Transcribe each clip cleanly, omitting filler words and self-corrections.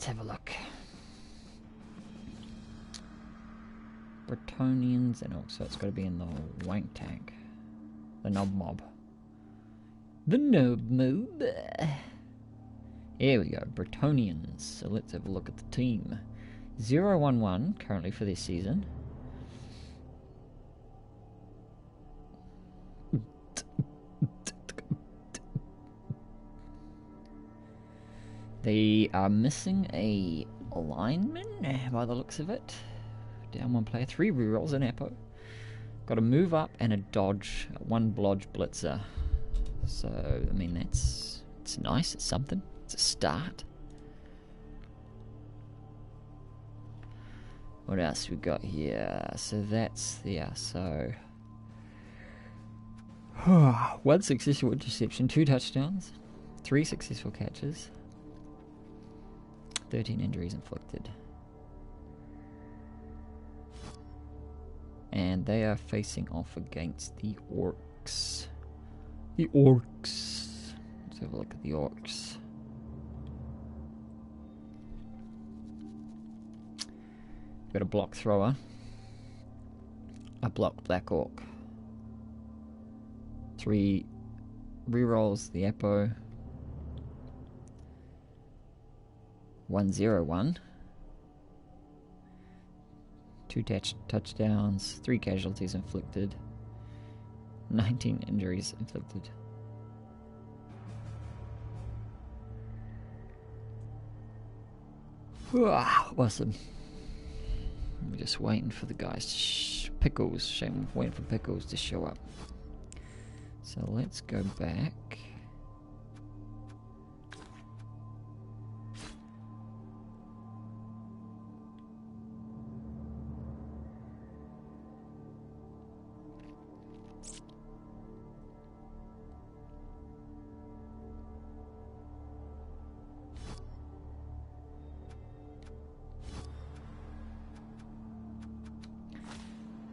let's have a look. Bretonians and Orcs, so it's got to be in the wank tank. The knob mob. The knob mob. Here we go, Bretonians. So let's have a look at the team. 0-1-1 currently for this season. They are missing a lineman by the looks of it. Down one player, 3 rerolls in Apo. Got a move up and a dodge, 1 blodge blitzer. So I mean it's nice, it's something. It's a start. What else we got here? So that's so 1 successful interception, 2 touchdowns, 3 successful catches, 13 injuries inflicted. And they are facing off against the Orcs. The Orcs. Let's have a look at the Orcs. Got a block thrower. A blocked black orc. 3 rerolls the Apo. 1-0-1. 2 touchdowns, 3 casualties inflicted, 19 injuries inflicted. Awesome. I'm just waiting for the guys to Pickles. Shame, waiting for Pickles to show up. So let's go back.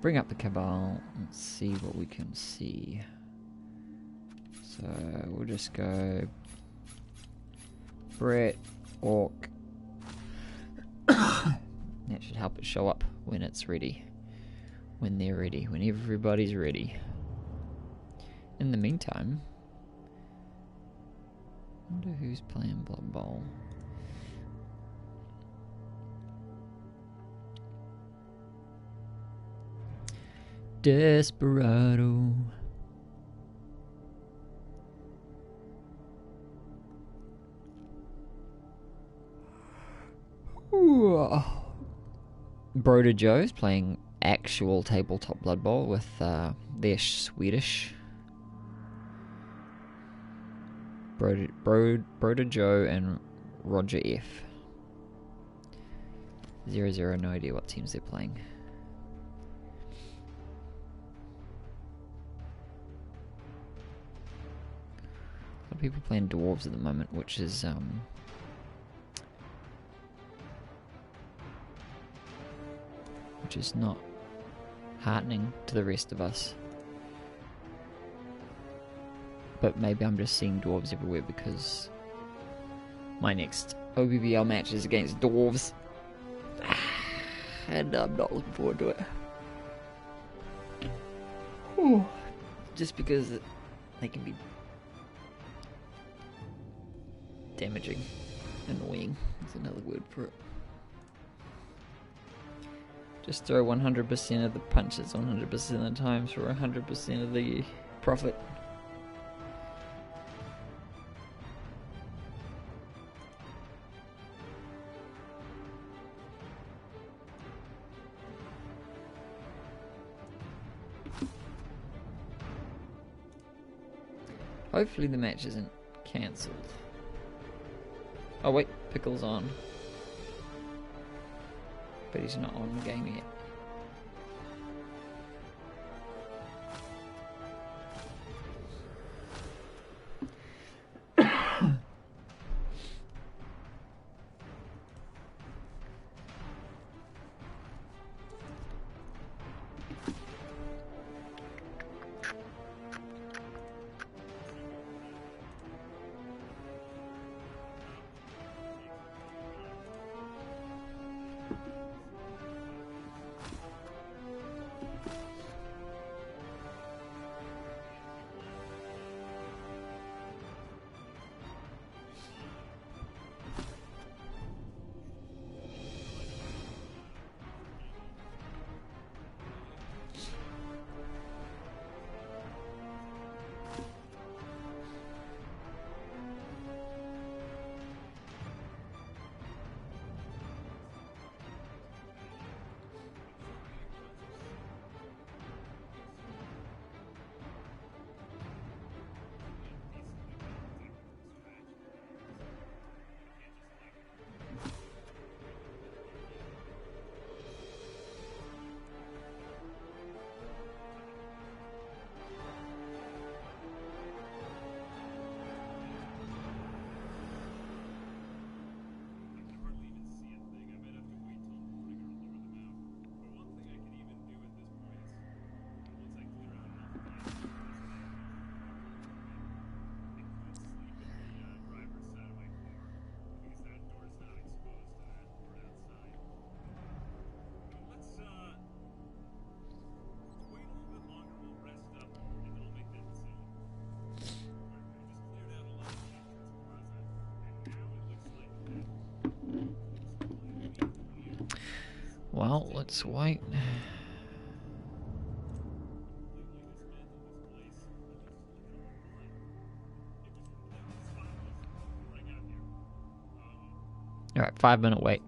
Bring up the Cabal and see what we can see. So we'll just go Bret, Orc. That should help it show up when it's ready. When they're ready. When everybody's ready. In the meantime, I wonder who's playing Blood Bowl. Desperado. Broder Joe's playing actual tabletop Blood Bowl with their Swedish. Broder Joe and Roger F. 0-0, no idea what teams they're playing. A lot of people playing dwarves at the moment, which is not heartening to the rest of us. But maybe I'm just seeing dwarves everywhere because my next OBBL match is against dwarves. And I'm not looking forward to it. Ooh. Just because they can be damaging. Annoying is another word for it. Just throw 100% of the punches 100% of the times for 100% of the profit. Hopefully the match isn't cancelled. Oh wait, Pickle's on. But he's not on the game yet. Well, let's wait. Alright, 5-minute wait.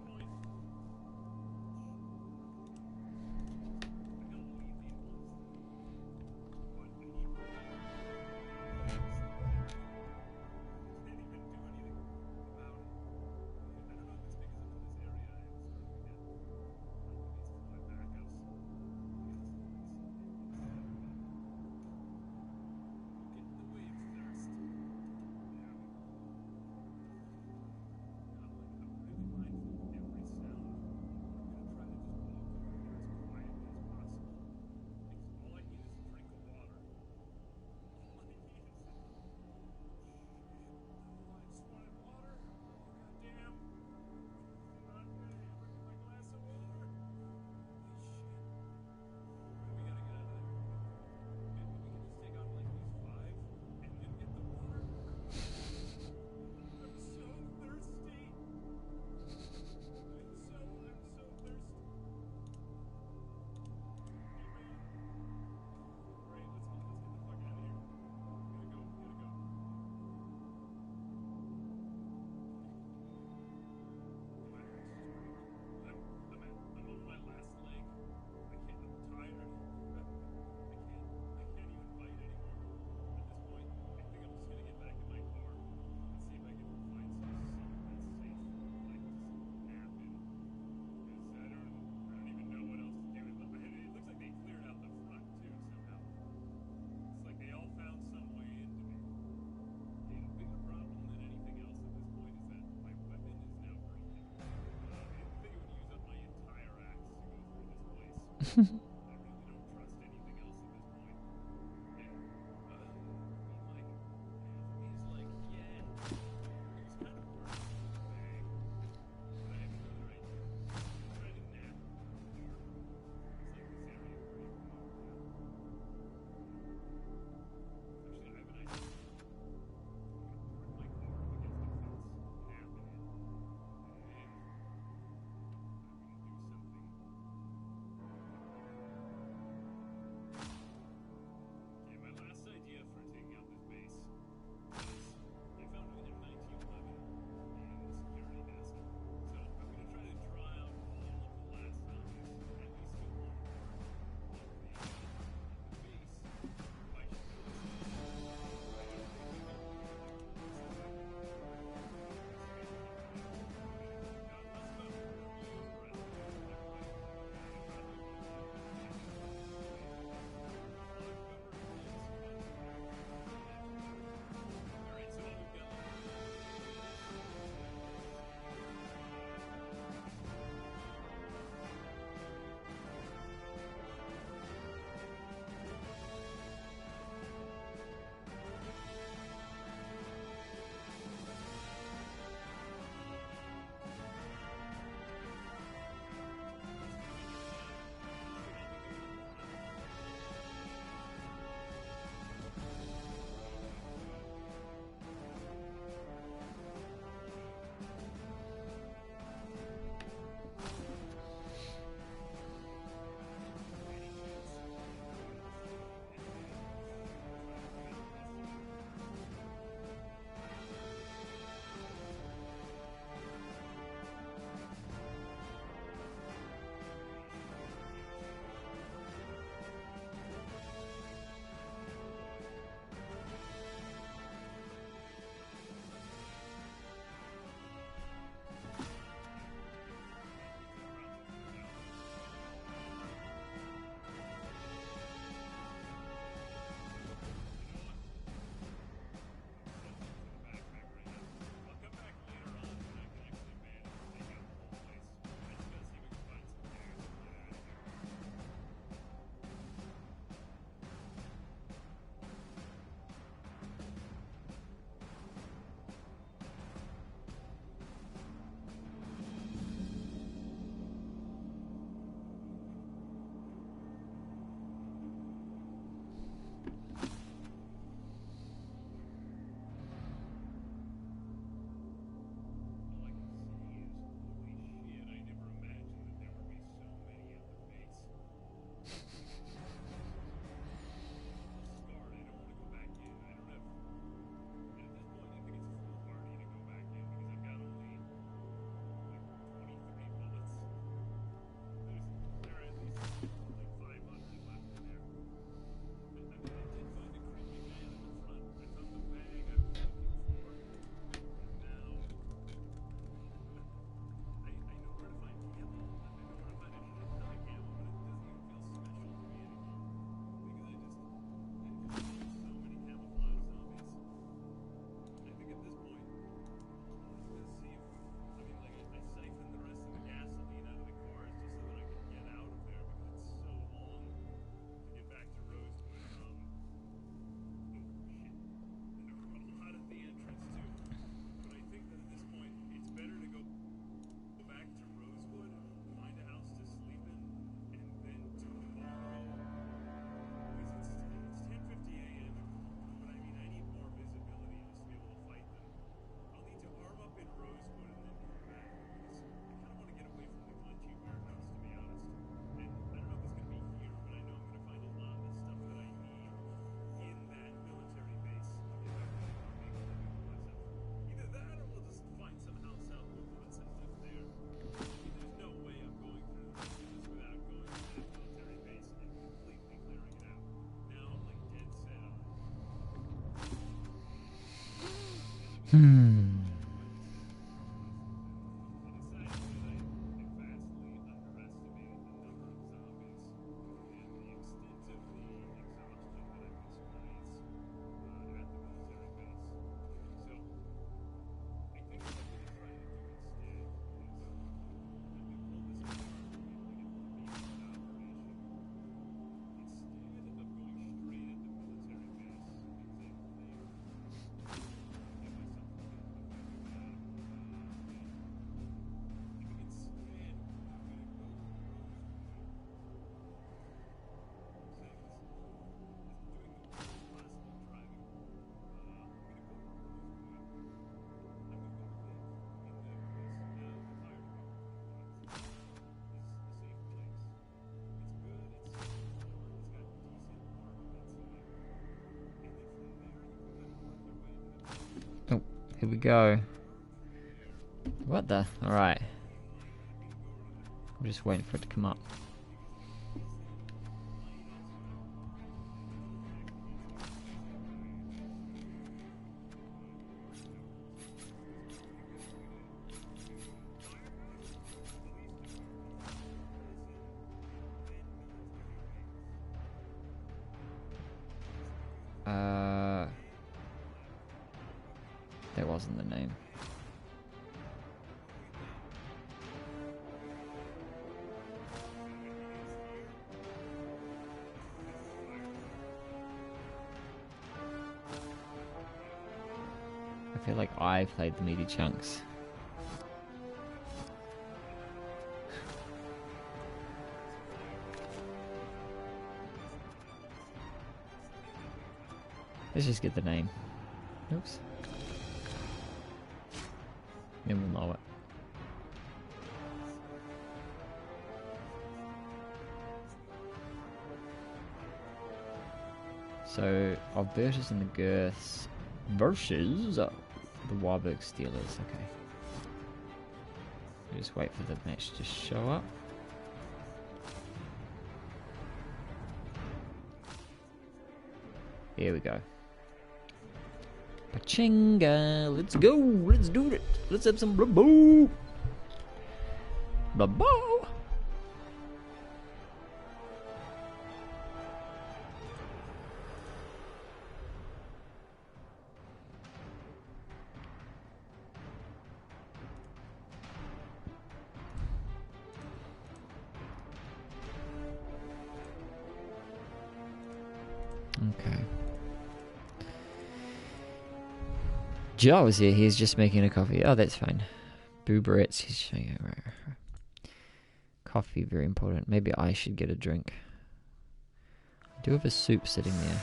Oh, here we go. What the? Alright. I'm just waiting for it to come up. That wasn't the name. I feel like I played the meaty chunks. Let's just get the name. Oops. Then we'll know it. So, Albertus and the Girths versus the Warburg Steelers. Okay. We'll just wait for the match to show up. Here we go. Pachinga! Let's go! Let's do it! Let's have some blah-boo! Blah-boo! Okay. Joe is here, he's just making a coffee. Oh, that's fine. Brets, he's showing it. Right. Coffee, very important. Maybe I should get a drink. I do have a soup sitting there.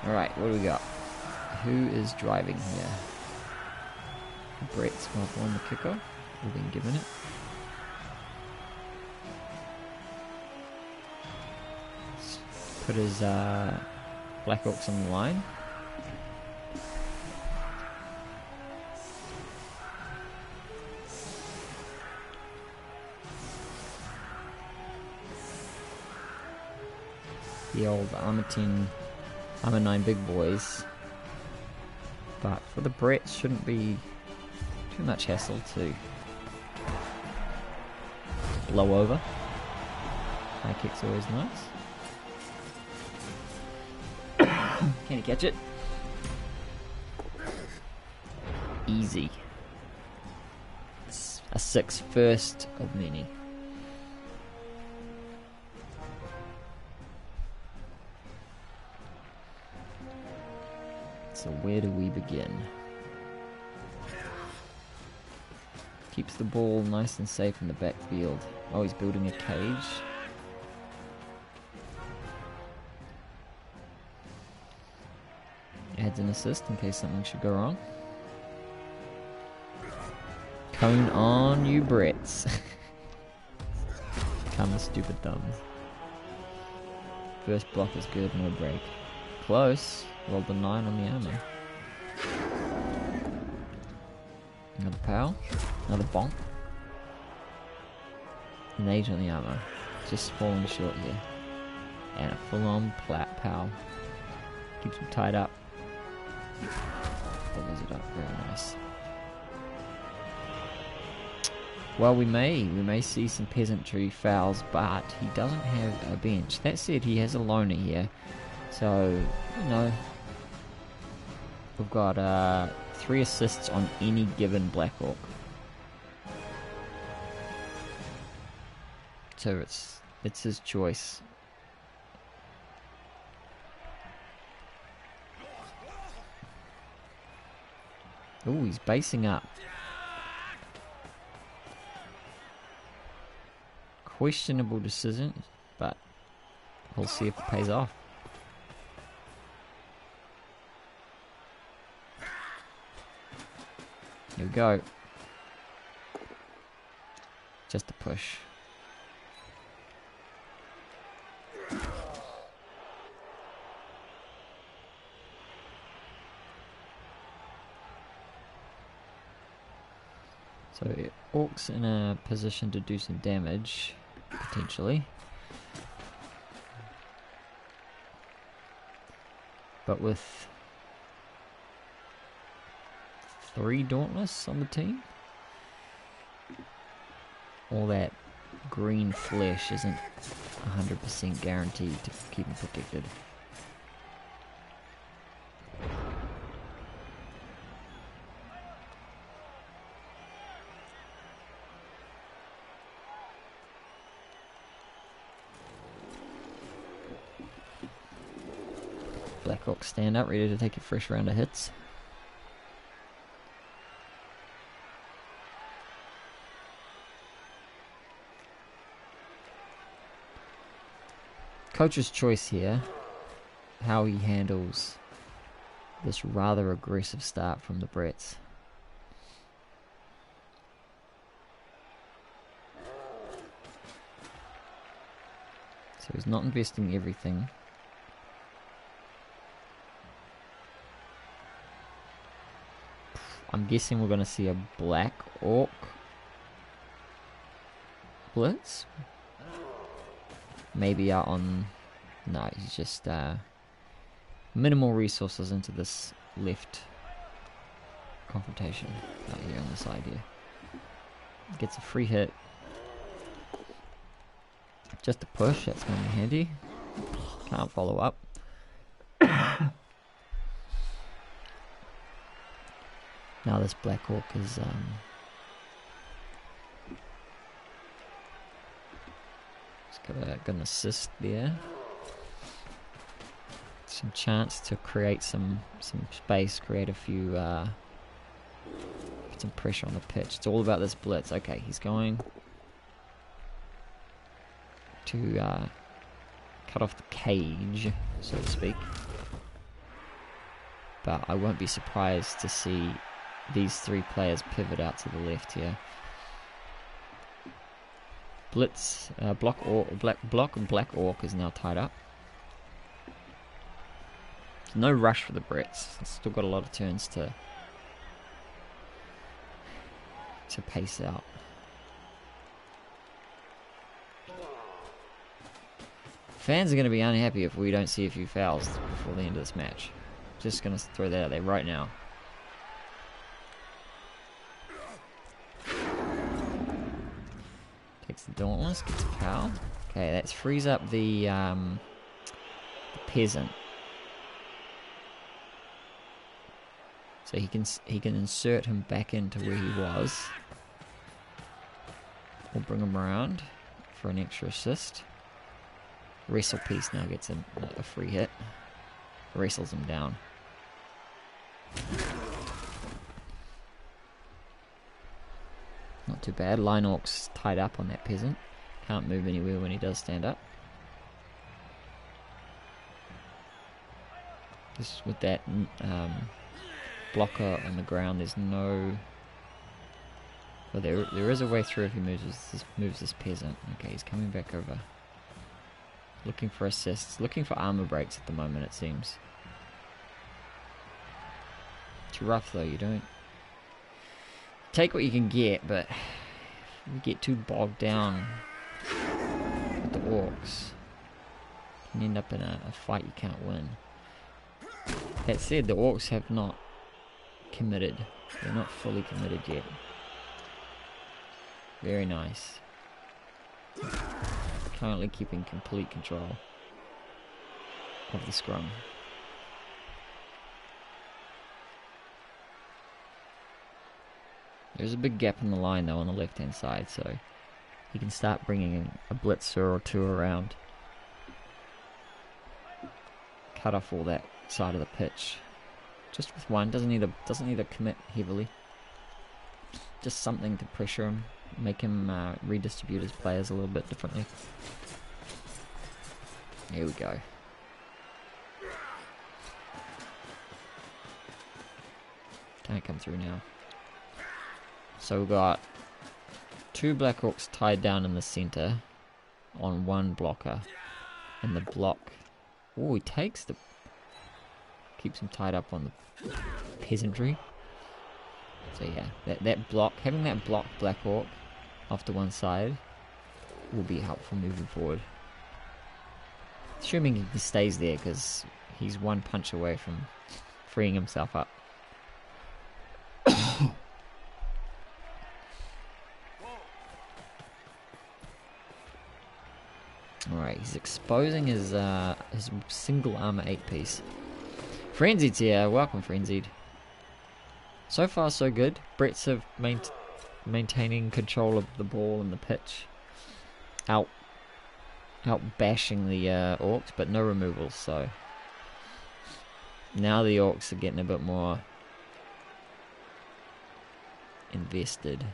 Alright, what do we got? Who is driving here? Brets might won the kicker. We've been given it. Let's put his Black Orcs on the line. The old Armor 10, Armor 9 big boys. But for the Brets, shouldn't be too much hassle to blow over. High kick's always nice. Can you catch it? Easy. It's a 6 first of many. So where do we begin? Keeps the ball nice and safe in the backfield. Oh, he's building a cage. Adds an assist in case something should go wrong. Cone on, you Brets. Come the stupid thumbs. First block is good, no break. Close. Rolled a 9 on the armor. Another pow. Another bonk. An 8 on the armor. Just falling short here. And a full on plat pow. Keeps him tied up. follows it up. Very nice. Well, we may see some peasantry fouls, but he doesn't have a bench. That said, he has a loner here, so you know we've got 3 assists on any given Black Orc. So it's his choice. Oh, he's basing up. Questionable decision, but we'll see if it pays off. Here we go. Just a push. So Orcs in a position to do some damage, potentially. But with 3 Dauntless on the team, all that green flesh isn't 100% guaranteed to keep him protected. Black Orc stand up, ready to take a fresh round of hits. Coach's choice here, how he handles this rather aggressive start from the Brets. So he's not investing everything. I'm guessing we're going to see a Black Orc blitz. Maybe out on... No, he's just minimal resources into this left confrontation out here on the side here. Gets a free hit. Just a push, that's going to be handy. Can't follow up. Now this Black Orc is got an assist there. Some chance to create some space, create a few put some pressure on the pitch. It's all about this blitz. Okay, he's going to cut off the cage, so to speak. But I won't be surprised to see these 3 players pivot out to the left here. Blitz, block and Black Orc is now tied up. No rush for the Brets. Still got a lot of turns to pace out. Fans are going to be unhappy if we don't see a few fouls before the end of this match. Just going to throw that out there right now. Takes the Dauntless, gets a foul. Okay, that frees up the peasant. So he can insert him back into where he was. We'll bring him around for an extra assist. Wrestle piece now gets a free hit. Wrestles him down. Not too bad. Line Orc's tied up on that peasant. Can't move anywhere when he does stand up. Just with that blocker on the ground, there's no... Well, there is a way through if he moves this peasant. Okay, he's coming back over. Looking for assists. Looking for armor breaks at the moment, it seems. It's rough though, you don't... Take what you can get, but if you get too bogged down with the Orcs, you can end up in a fight you can't win. That said, the Orcs have not committed. They're not fully committed yet. Very nice. Currently keeping complete control of the scrum. There's a big gap in the line though on the left hand side, so he can start bringing in a blitzer or two around. Cut off all that side of the pitch. Just with one, doesn't need to commit heavily. Just something to pressure him, make him redistribute his players a little bit differently. Here we go. Can't come through now. So we've got 2 Black Orcs tied down in the center on 1 blocker. And the block... Oh, he takes the... Keeps him tied up on the peasantry. So yeah, that block, having that block Black Orc off to one side will be helpful moving forward. Assuming he stays there, because he's 1 punch away from freeing himself up. Alright, he's exposing his single armor 8-piece. Frenzied's here, welcome Frenzied. So far so good. Brets have maintaining control of the ball and the pitch. Out bashing the Orcs, but no removals, so now the Orcs are getting a bit more invested.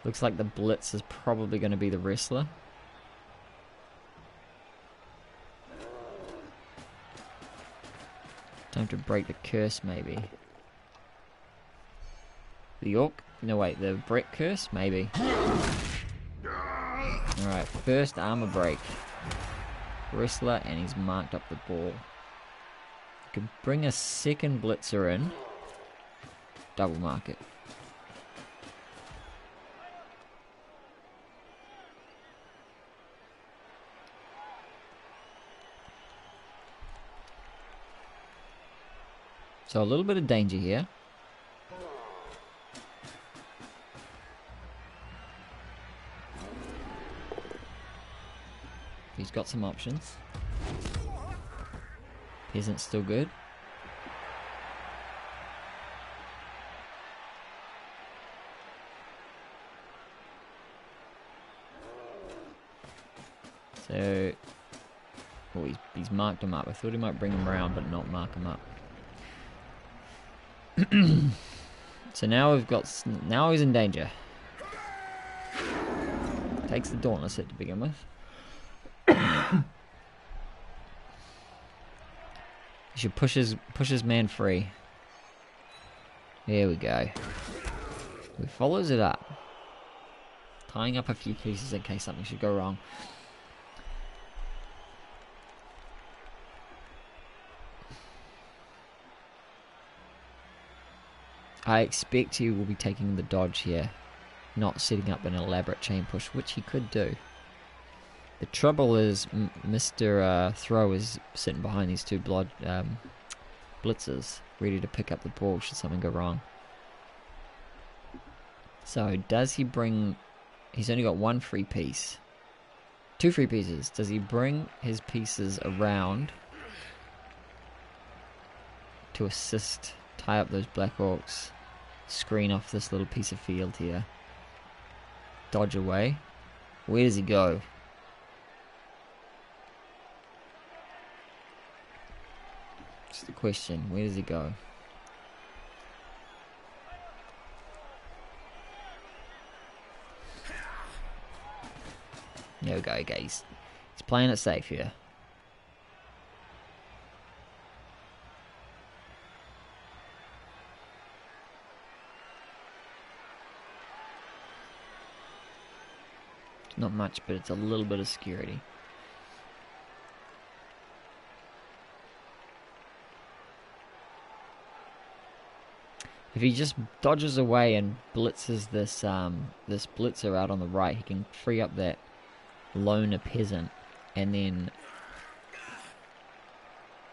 Looks like the blitz is probably going to be the wrestler. Time to break the curse, maybe. The Orc? No, wait, the Bret curse? Maybe. Alright, first armor break. Wrestler, and he's marked up the ball. Could bring a second blitzer in. Double mark it. So a little bit of danger here. He's got some options. Peasant's still good. So, oh, he's marked him up. I thought he might bring him around, but not mark him up. So now now he's in danger. Takes the Dauntless hit to begin with. He should push his man free. There we go. He follows it up, tying up a few pieces in case something should go wrong. I expect he will be taking the dodge here, not setting up an elaborate chain push, which he could do. The trouble is Mr. Throw is sitting behind these 2 blitzers, ready to pick up the ball should something go wrong. So does he bring... He's only got 1 free piece. 2 free pieces. Does he bring his pieces around to assist, tie up those Black Orcs, screen off this little piece of field here, dodge away? Where does he go? That's the question. Where does he go? There we go, guys. He's playing it safe here. Not much, but it's a little bit of security. If he just dodges away and blitzes this this blitzer out on the right, he can free up that loner peasant, and then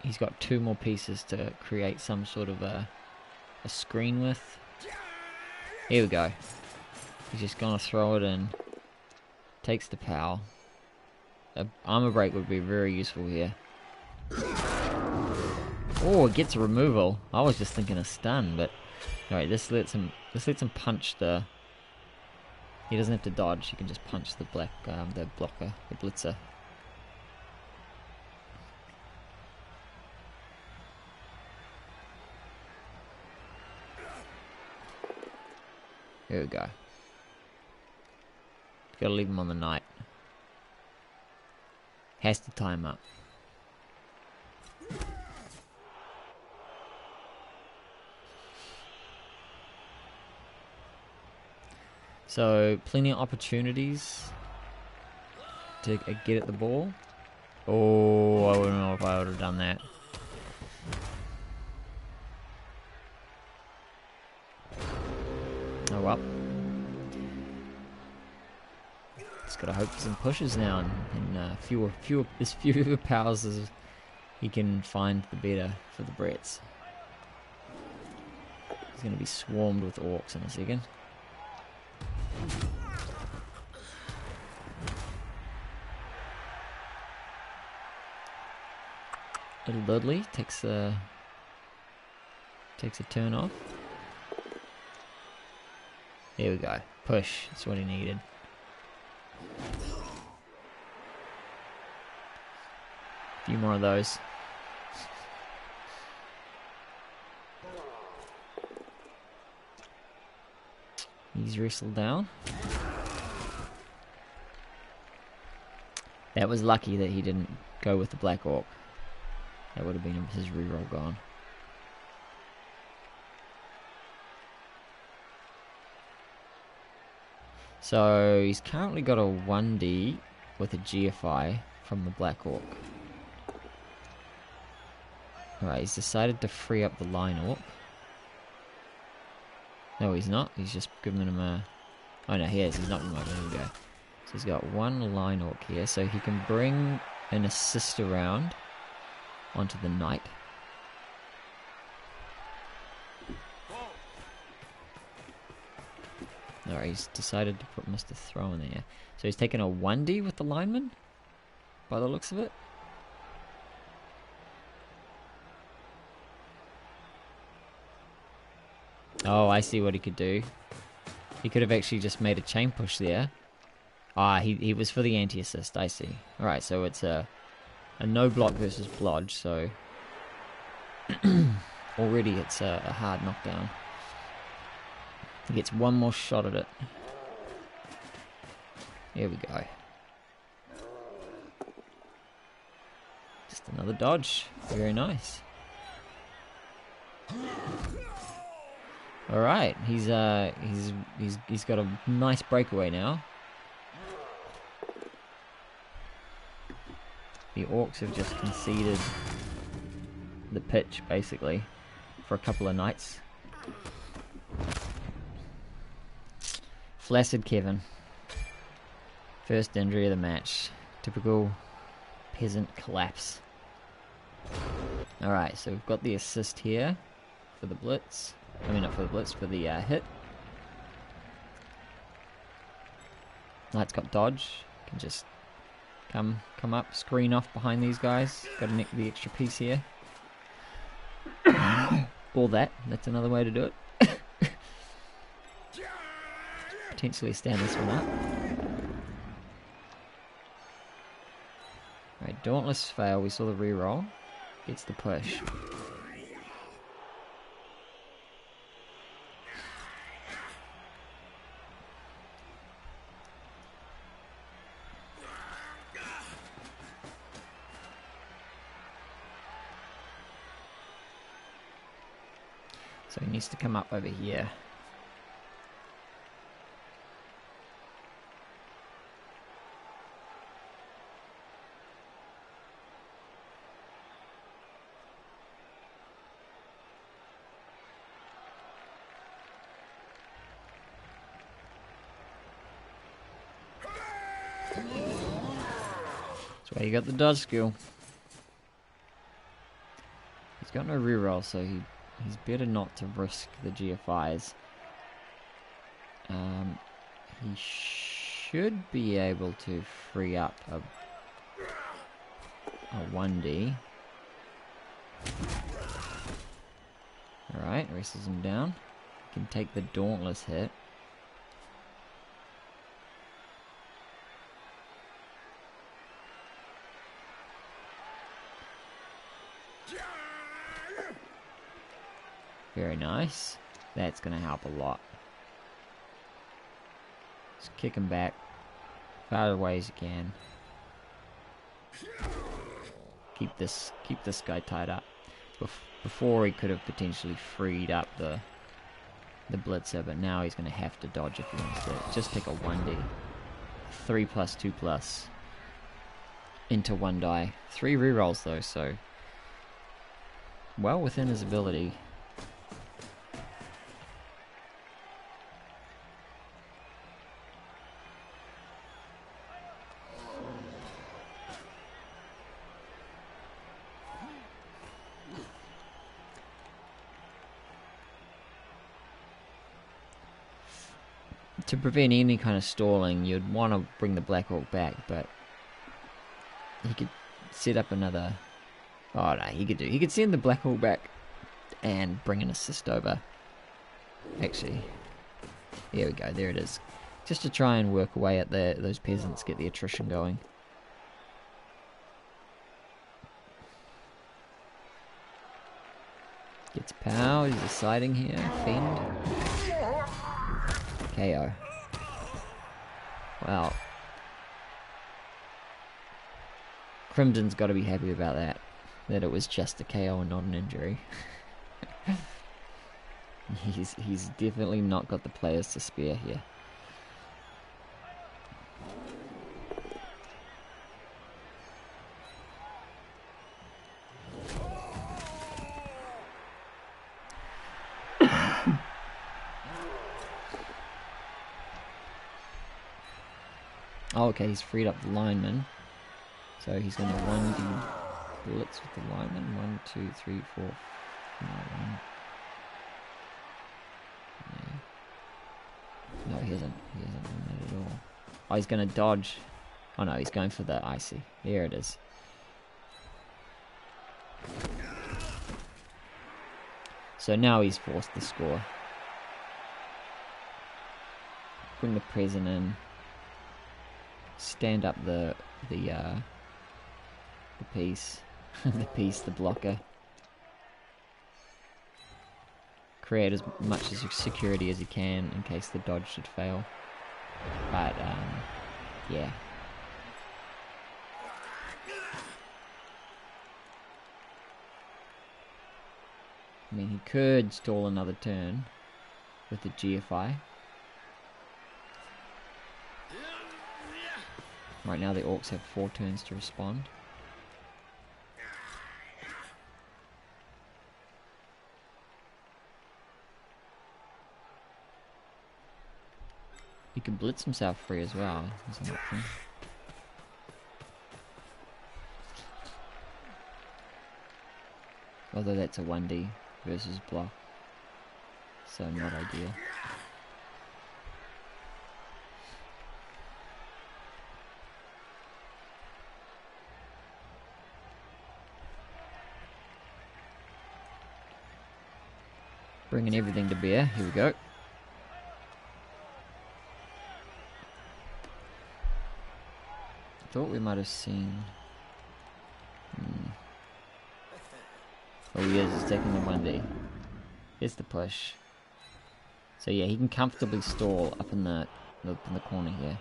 he's got 2 more pieces to create some sort of a screen with. Here we go. He's just gonna throw it in. Takes the power. Armor break would be very useful here. Oh, it gets a removal. I was just thinking a stun, but alright, this lets him punch the. He doesn't have to dodge. He can just punch the the blocker, the blitzer. Here we go. Gotta leave him on the knight. Has to time up. So, plenty of opportunities to get at the ball. Oh, I wouldn't know if I would have done that. Oh well. Just gotta hope for some pushes now, and fewer powers as he can find, the better for the Brets. He's gonna be swarmed with Orcs in a second. Little Dudley takes a turn off. There we go. Push. That's what he needed. A few more of those. He's wrestled down. That was lucky that he didn't go with the Black Orc. That would have been his reroll gone. So he's currently got a 1D with a GFI from the Black Orc. Alright, he's decided to free up the Line Orc. No, he's not. He's just giving him a... Oh no, he is. He's not remote. There we go. So he's got 1 Line Orc here, so he can bring an assist around onto the Knight. Alright, he's decided to put Mr. Throw in there. So he's taken a 1D with the lineman, by the looks of it. Oh, I see what he could do. He could have actually just made a chain push there. Ah, he was for the anti-assist, I see. Alright, so it's a no block versus blodge, so already it's a hard knockdown. He gets one more shot at it. Here we go. Just another dodge. Very nice. Alright, he's got a nice breakaway now. The Orcs have just conceded the pitch, basically, for a couple of nights. Flaccid Kevin. First injury of the match. Typical peasant collapse. Alright, so we've got the assist here for the blitz. I mean, not for the blitz, for the hit. Knight's got dodge. Can just come up, screen off behind these guys. Got to nick the extra piece here. Or that's another way to do it. Potentially stand this one up. Alright, Dauntless fail. We saw the reroll. Gets the push. So he needs to come up over here. That's why you got the dodge skill. He's got no reroll, so he's better not to risk the GFIs. He should be able to free up a 1D. Alright, wrestles him down. He can take the Dauntless hit. Very nice. That's going to help a lot. Just kick him back far away as you can. Keep this guy tied up. Before he could have potentially freed up the blitzer, but now he's going to have to dodge if he wants to. Just take a 1D. 3+, 2+. Into 1 die. 3 rerolls though, so well within his ability. To prevent any kind of stalling, you'd want to bring the Black Orc back, but he could set up another... Oh no, he could send the Black Orc back and bring an assist over. Actually, here we go, there it is. Just to try and work away at those peasants, get the attrition going. Gets power, he's deciding here, fend. KO. Well, Crimson's got to be happy about that. That it was just a KO and not an injury. He's definitely not got the players to spare here. Oh, okay, he's freed up the lineman. So he's going to 1D blitz with the lineman. 1, 2, 3, 4. No, he hasn't done that at all. Oh, he's going to dodge. Oh no, he's going for the icy. There it is. So now he's forced to score. Bring the present in. Stand up the piece, the blocker. Create as much as security as you can in case the dodge should fail. But yeah. I mean, he could stall another turn with the GFI. Right now the Orcs have 4 turns to respond. He can blitz himself free as well, as an option. Although that's a 1D versus block, so not ideal. Bringing everything to bear. Here we go. Thought we might have seen. Oh, he is. He's taking the 1D. Here's the push. So yeah, he can comfortably stall up in the corner here.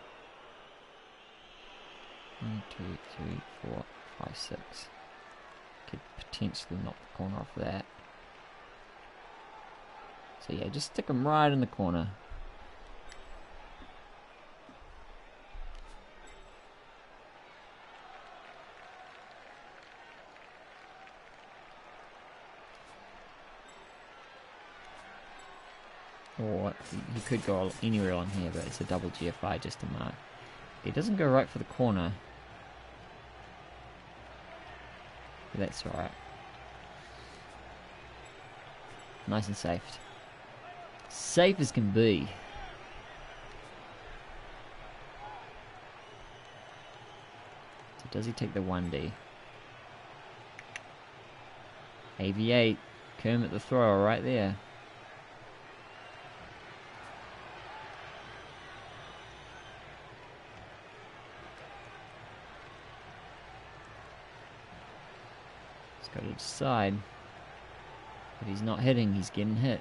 1, 2, 3, 4, 5, 6. Could potentially knock the corner off of that. So yeah, just stick him right in the corner. Or he could go anywhere on here, but it's a double GFI just to mark. He doesn't go right for the corner. But that's alright. Nice and safe. Safe as can be. So does he take the 1D? AV8. Kermit the thrower right there. He's got to decide. But he's not hitting, he's getting hit.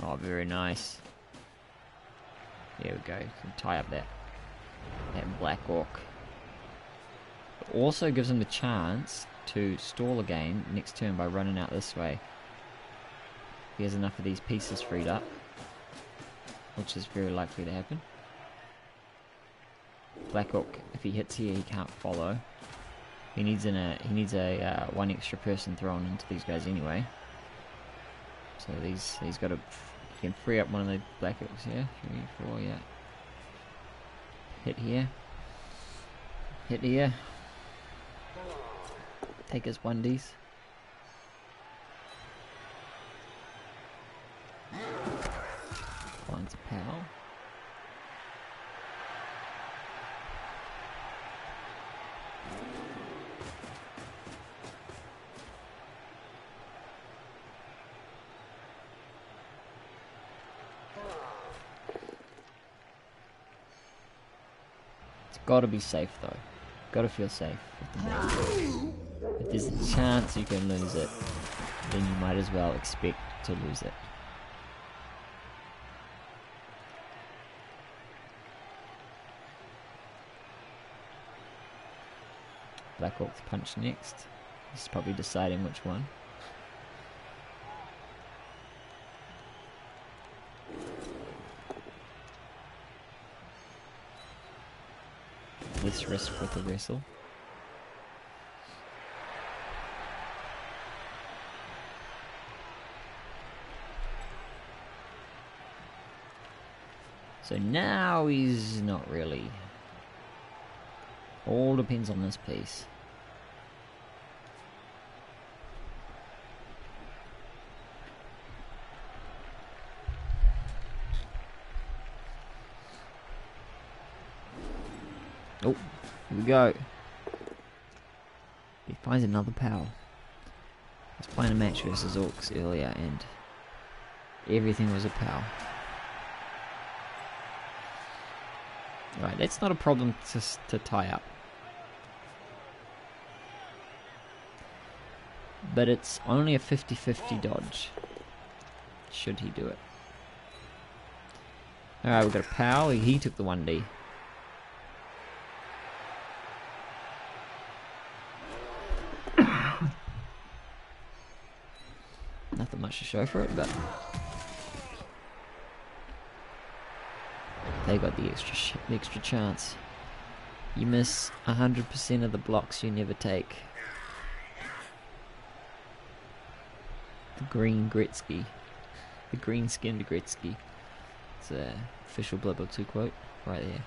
Oh, very nice. There we go. Can tie up that black orc. It also gives him the chance to stall again next turn by running out this way. He has enough of these pieces freed up, which is very likely to happen. Black orc, if he hits here, he can't follow. He needs a one extra person thrown into these guys anyway. So he's got to. He can free up one of the black orcs here. 3, 4, yeah. Hit here. Hit here. Take his 1Ds. Finds a pal. Gotta be safe though. Gotta feel safe with the ball. If there's a chance you can lose it, then you might as well expect to lose it. Black Orc's punch next. He's probably deciding which one. Less risk with the wrestle. So now he's not really. All depends on this piece. Oh, here we go. He finds another pal. I was playing a match versus Orcs earlier and everything was a pal. Right, that's not a problem to tie up. But it's only a 50-50 dodge. Should he do it? Alright, we've got a pal. He took the 1D. Nothing much to show for it, but they got the extra chance. You miss 100% of the blocks you never take. The green Gretzky. The green skinned Gretzky. It's a official Blood Bowl 2 quote right there.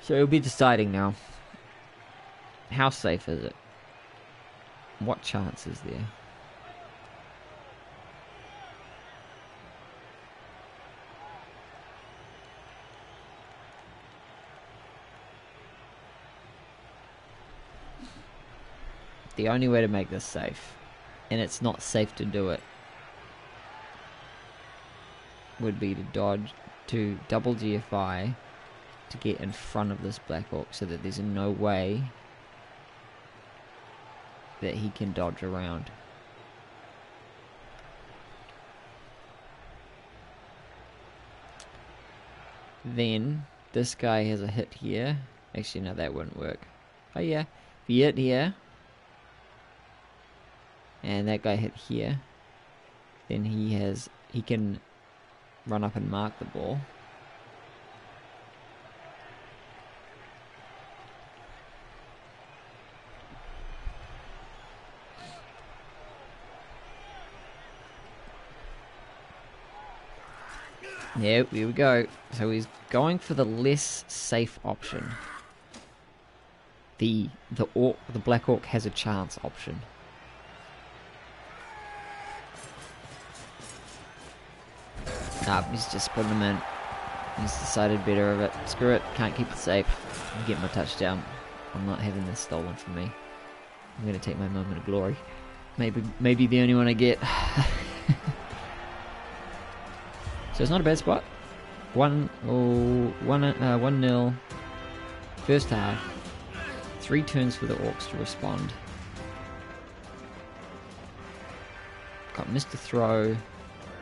So he'll be deciding now. How safe is it? What chance is there? The only way to make this safe, and it's not safe to do it, would be to dodge, to double GFI to get in front of this Black Orc so that there's no way that he can dodge around. Then this guy has a hit here. Actually, no, that wouldn't work. Oh yeah, if he hit here and that guy hit here, then he can run up and mark the ball. Yeah, here we go. So he's going for the less safe option. The Black Orc has a chance option. Nah, he's just putting them in. He's decided better of it. Screw it, can't keep it safe. I'll get my touchdown. I'm not having this stolen from me. I'm gonna take my moment of glory. Maybe the only one I get. So it's not a bad spot. 1-0. First half. 3 turns for the Orcs to respond. Got Mr. Throw.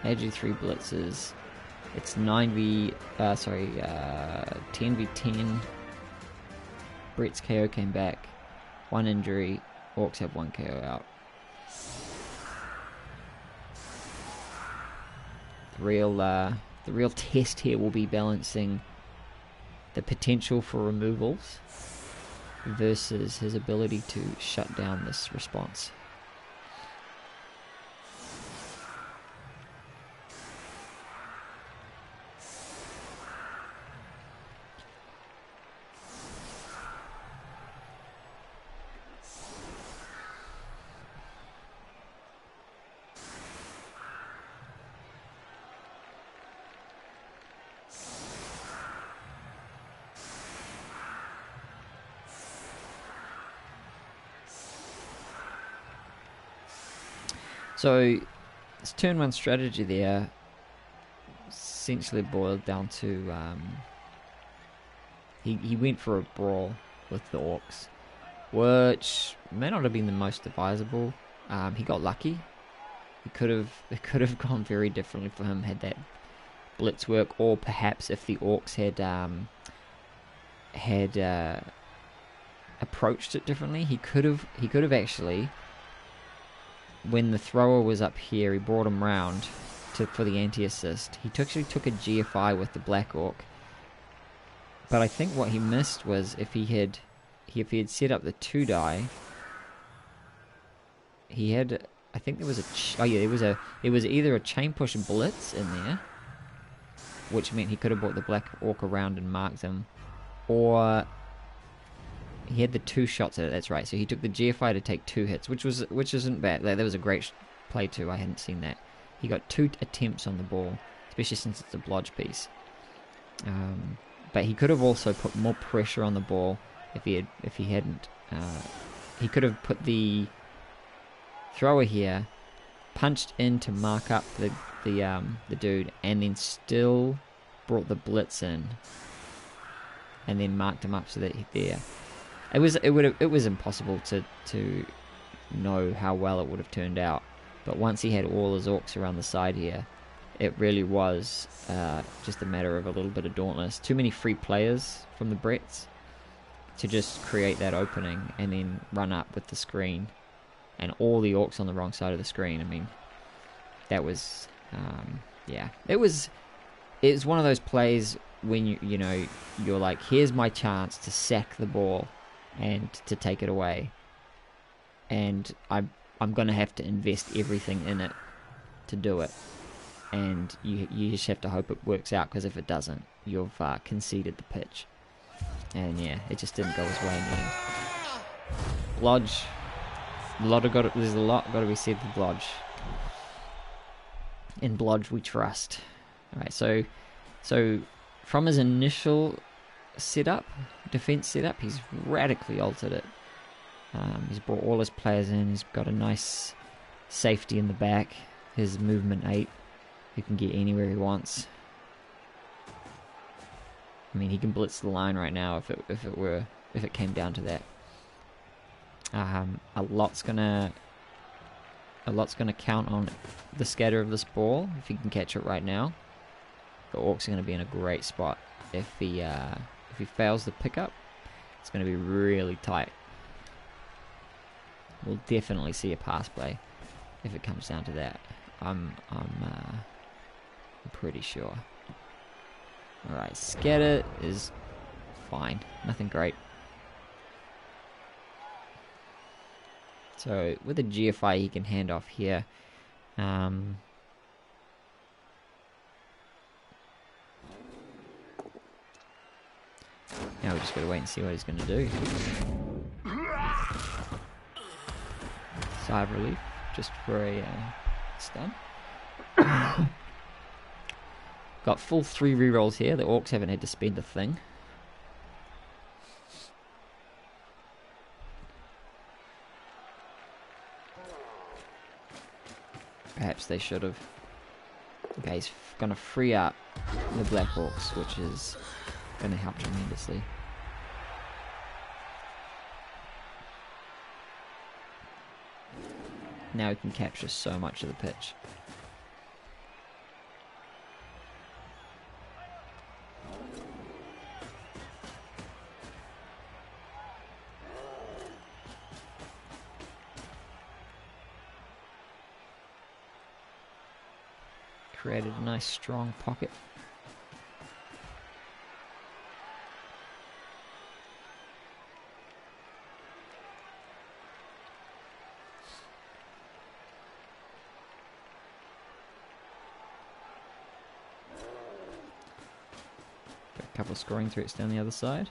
Ag 3 blitzes. It's 10v10. Brets KO came back. 1 injury. Orcs have 1 KO out. The real test here will be balancing the potential for removals versus his ability to shut down this response. So, this turn 1 strategy there essentially boiled down to he went for a brawl with the Orcs, which may not have been the most advisable. He got lucky. It could have gone very differently for him had that blitz work, or perhaps if the Orcs had approached it differently, he could have actually. When the thrower was up here, he brought him round for the anti-assist. He actually took a GFI with the Black Orc. But I think what he missed was if he had set up the 2 die, he had, I think there was it was either a chain push blitz in there, which meant he could have brought the Black Orc around and marked him, or he had the 2 shots at it. That's right. So he took the GFI to take 2 hits, which isn't bad. That was a great play too. I hadn't seen that. He got 2 attempts on the ball, especially since it's a blodge piece. But he could have also put more pressure on the ball if he hadn't. He could have put the thrower here, punched in to mark up the dude, and then still brought the blitz in, and then marked him up so that there. It was impossible to know how well it would have turned out, but once he had all his Orcs around the side here, it really was just a matter of a little bit of dauntless. Too many free players from the Brets to just create that opening and then run up with the screen, and all the Orcs on the wrong side of the screen. I mean, that was it was one of those plays when you're like, here's my chance to sack the ball and to take it away, and I'm gonna have to invest everything in it to do it, and you just have to hope it works out, because if it doesn't, you've conceded the pitch. And yeah, it just didn't go his way in the end. Blodge, there's a lot got to be said for Blodge. In Blodge we trust. Alright, so from his initial defense setup, he's radically altered it. He's brought all his players in. He's got a nice safety in the back. His movement 8, he can get anywhere he wants. I mean, he can blitz the line right now if it came down to that. A lot's gonna count on the scatter of this ball if he can catch it right now. The Orcs are going to be in a great spot. If he fails the pickup, it's going to be really tight. We'll definitely see a pass play if it comes down to that. I'm pretty sure. All right, scatter is fine. Nothing great. So with a GFI, he can hand off here. Now we just gotta wait and see what he's gonna do. Sigh of relief, just for a stun. Got full 3 rerolls here. The Orcs haven't had to spend a thing. Perhaps they should have. Okay, he's gonna free up the Black Orcs, which is gonna help tremendously. Now he can capture so much of the pitch. Created a nice strong pocket. Got a couple of scoring threats down the other side.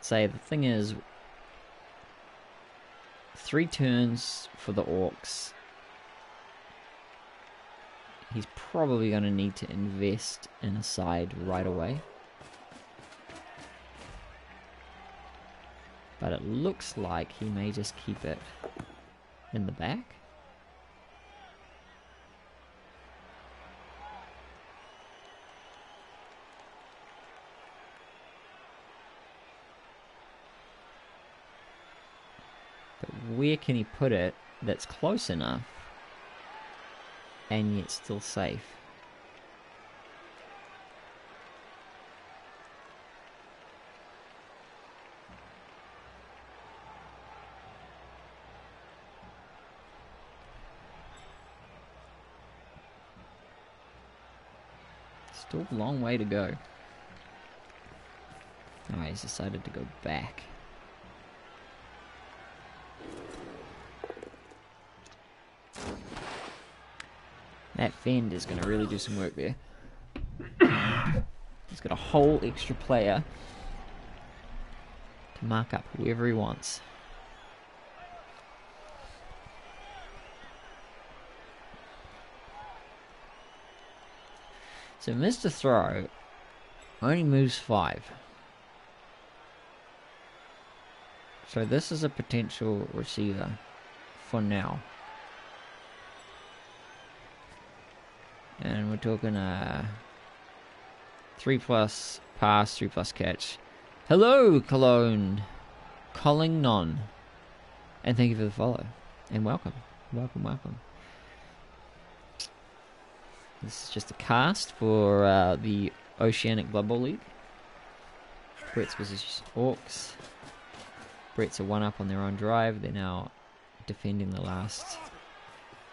Say the thing is, 3 turns for the Orcs. He's probably going to need to invest in a side right away. But it looks like he may just keep it in the back. Where can he put it that's close enough and yet still safe? Still a long way to go. Oh, he's decided to go back. That fend is going to really do some work there. He's got a whole extra player to mark up whoever he wants. So Mr. Throw only moves 5. So this is a potential receiver for now. And we're talking 3+ pass, 3+ catch. Hello, Colin Non. And thank you for the follow. And welcome. Welcome, welcome. This is just a cast for the Oceanic Blood Bowl League. Brets versus Orcs. Brets are 1-up on their own drive. They're now defending the last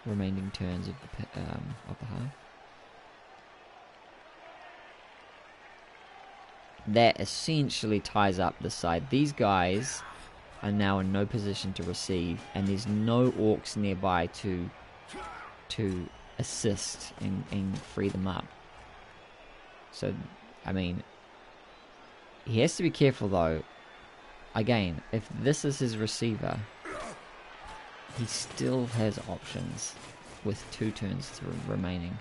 remaining turns of the half. That essentially ties up the side. These guys are now in no position to receive, and there's no Orcs nearby to assist and free them up. So, I mean, he has to be careful though. Again, if this is his receiver, he still has options with 2 turns remaining.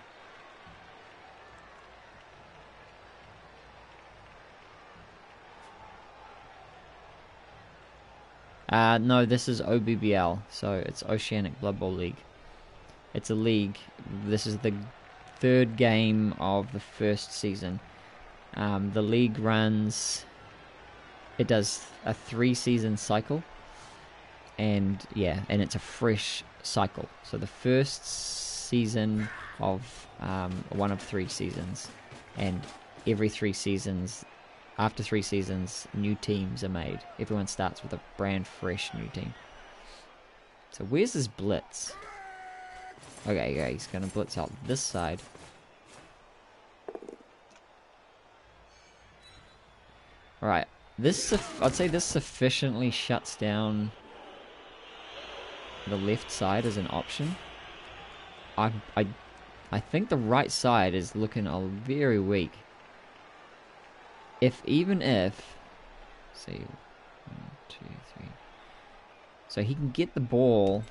No, this is OBBL, so it's Oceanic Blood Bowl League. It's a league. This is the 3rd game of the 1st season. The league runs... It does a 3-season cycle. And yeah, and it's a fresh cycle. So the first season of one of 3 seasons. And every 3 seasons... After 3 seasons, new teams are made. Everyone starts with a brand fresh new team. So where's his blitz? Okay, yeah, he's going to blitz out this side. Alright, I'd say this sufficiently shuts down the left side as an option. I I think the right side is looking very weak. Even if, see, 1, 2, 3. So he can get the ball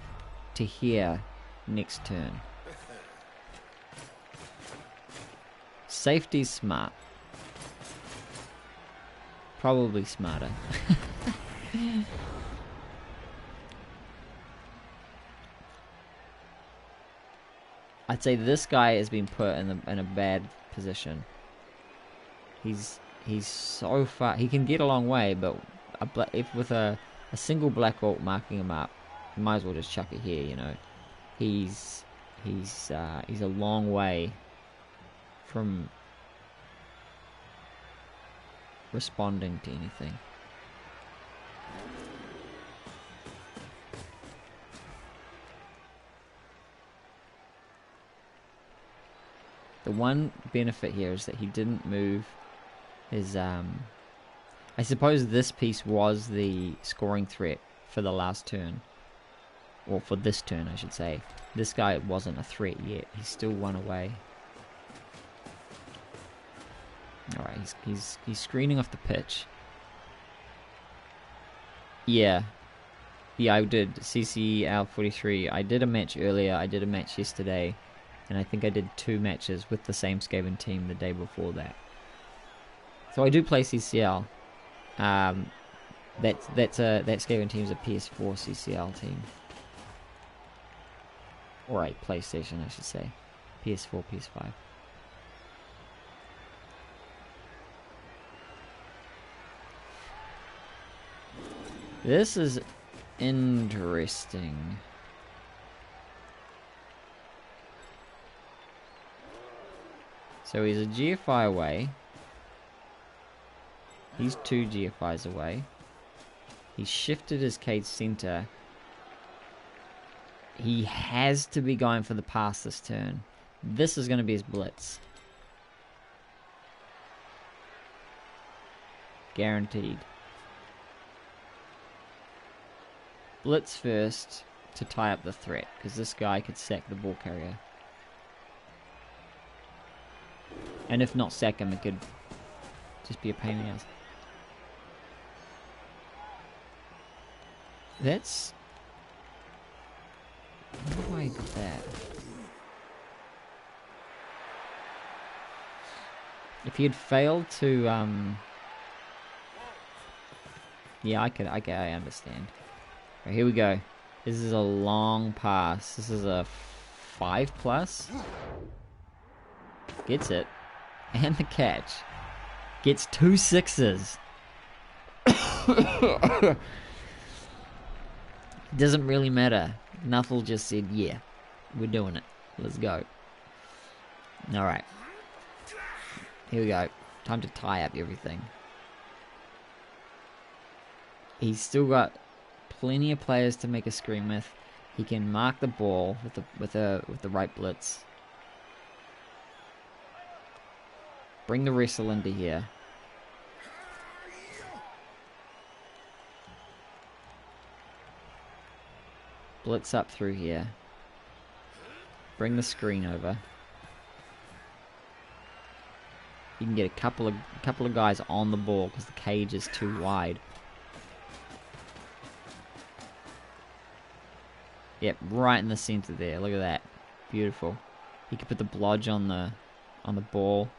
to here next turn. Safety's smart. Probably smarter. I'd say this guy has been put in a bad position. He's so far. He can get a long way, but if with a single black orc marking him up, you might as well just chuck it here. You know, he's a long way from responding to anything. The one benefit here is that he didn't move his, I suppose this piece was the scoring threat for the last turn. Or for this turn, I should say. This guy wasn't a threat yet. He's still one away. Alright, he's screening off the pitch. Yeah. Yeah, I did. CCL43. I did a match earlier. I did a match yesterday. And I think I did 2 matches with the same Skaven team the day before that. So I do play CCL. That Skaven team's a PS4 CCL team. Or a PlayStation, I should say. PS4, PS5. This is interesting. So he's a GFI away. He's 2 GFIs away. He's shifted his cage center. He has to be going for the pass this turn. This is going to be his blitz. Guaranteed. Blitz first to tie up the threat, because this guy could sack the ball carrier. And if not sack him, it could just be a pain in the ass. That's... How do I get that? If he had failed to, yeah, I understand. Right, here we go. This is a long pass. This is a 5+. Gets it. And the catch. Gets 2 6s. Doesn't really matter. Nuffle just said, yeah, we're doing it. Let's go. Alright. Here we go. Time to tie up everything. He's still got plenty of players to make a screen with. He can mark the ball with the right blitz. Bring the wrestle into here. Blitz up through here. Bring the screen over. You can get a couple of guys on the ball because the cage is too wide. Yep, right in the center there. Look at that. Beautiful. He could put the blodge on the ball.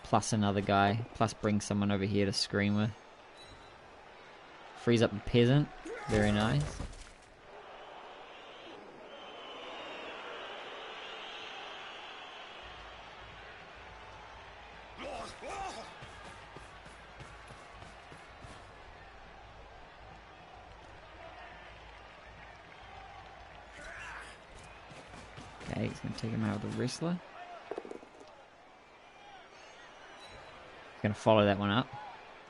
Plus another guy. Plus bring someone over here to screen with. Frees up the peasant. Very nice. Okay, he's going to take him out with the wrestler. He's going to follow that one up.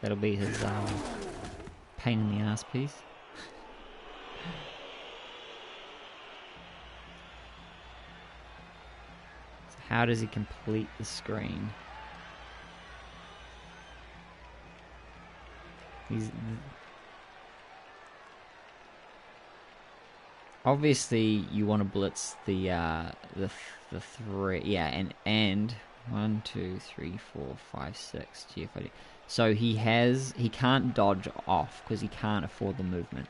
That'll be his pain in the ass piece. So how does he complete the screen? Obviously, you want to blitz the three. Yeah, and 1, 2, 3, 4, 5, 6 GFID. So he can't dodge off because he can't afford the movement.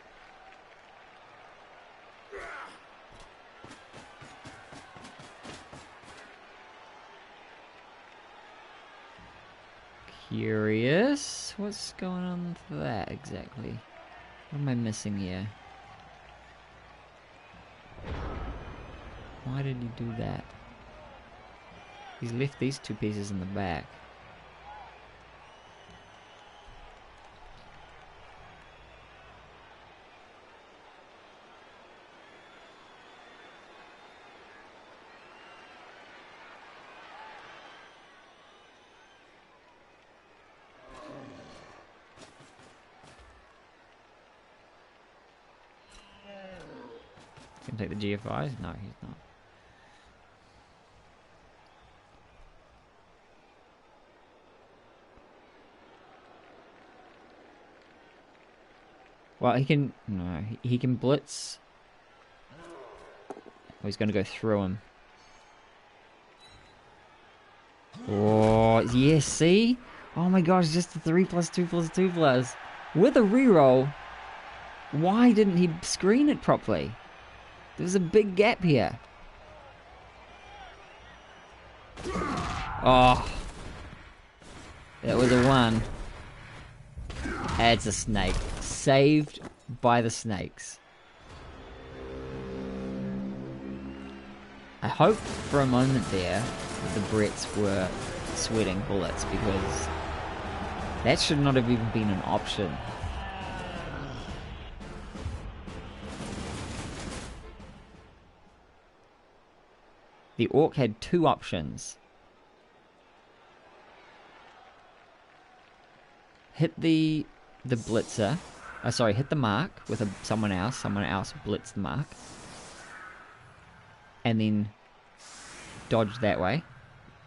Curious, what's going on with that exactly? What am I missing here? Why did he do that? He's left these two pieces in the back. Can take the GFIs? No, he's not. Well, he can... No, he can blitz. Oh, he's going to go through him. Oh, yes, see? Oh my gosh, just the 3+2+2+. With a reroll, why didn't he screen it properly? There's a big gap here. Oh. That was a 1. It's a snake. Saved by the snakes. I hope for a moment there that the Brets were sweating bullets, because that should not have even been an option. The Orc had 2 options. Hit the blitzer. Sorry, hit the mark with someone else blitz the mark. And then dodge that way.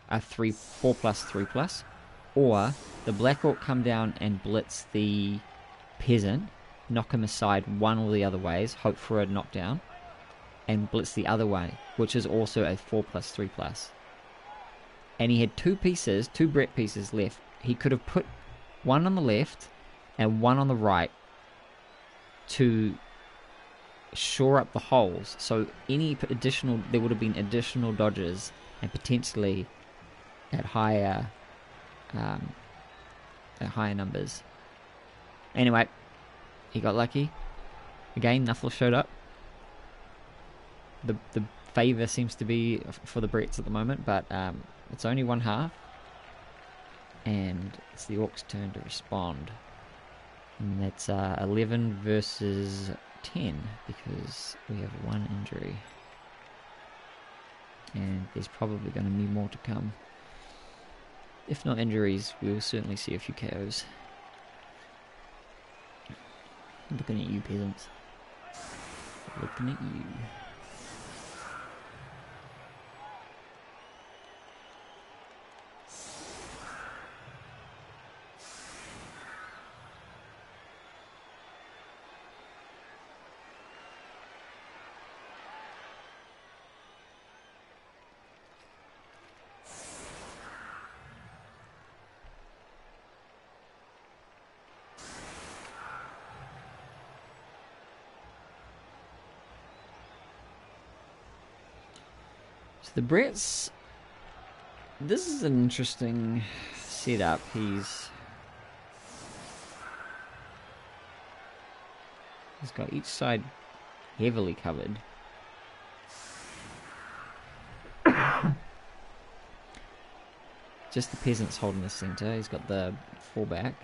A 4+3+. Or the Black Orc come down and blitz the peasant, knock him aside one or the other ways, hope for a knockdown, and blitz the other way, which is also a 4+3+. And he had 2 Bret pieces left. He could have put one on the left and one on the right to shore up the holes. So there would have been additional dodges, and potentially at higher numbers. Anyway, he got lucky. Again, Nuffle showed up. The favour seems to be for the Brets at the moment, but it's only 1/2. And it's the Orcs' turn to respond. And that's 11 versus 10, because we have 1 injury. And there's probably going to be more to come. If not injuries, we'll certainly see a few KOs. Looking at you, peasants. Looking at you. So the Brets, this is an interesting setup. He's got each side heavily covered. Just the peasants holding the center. He's got the fullback.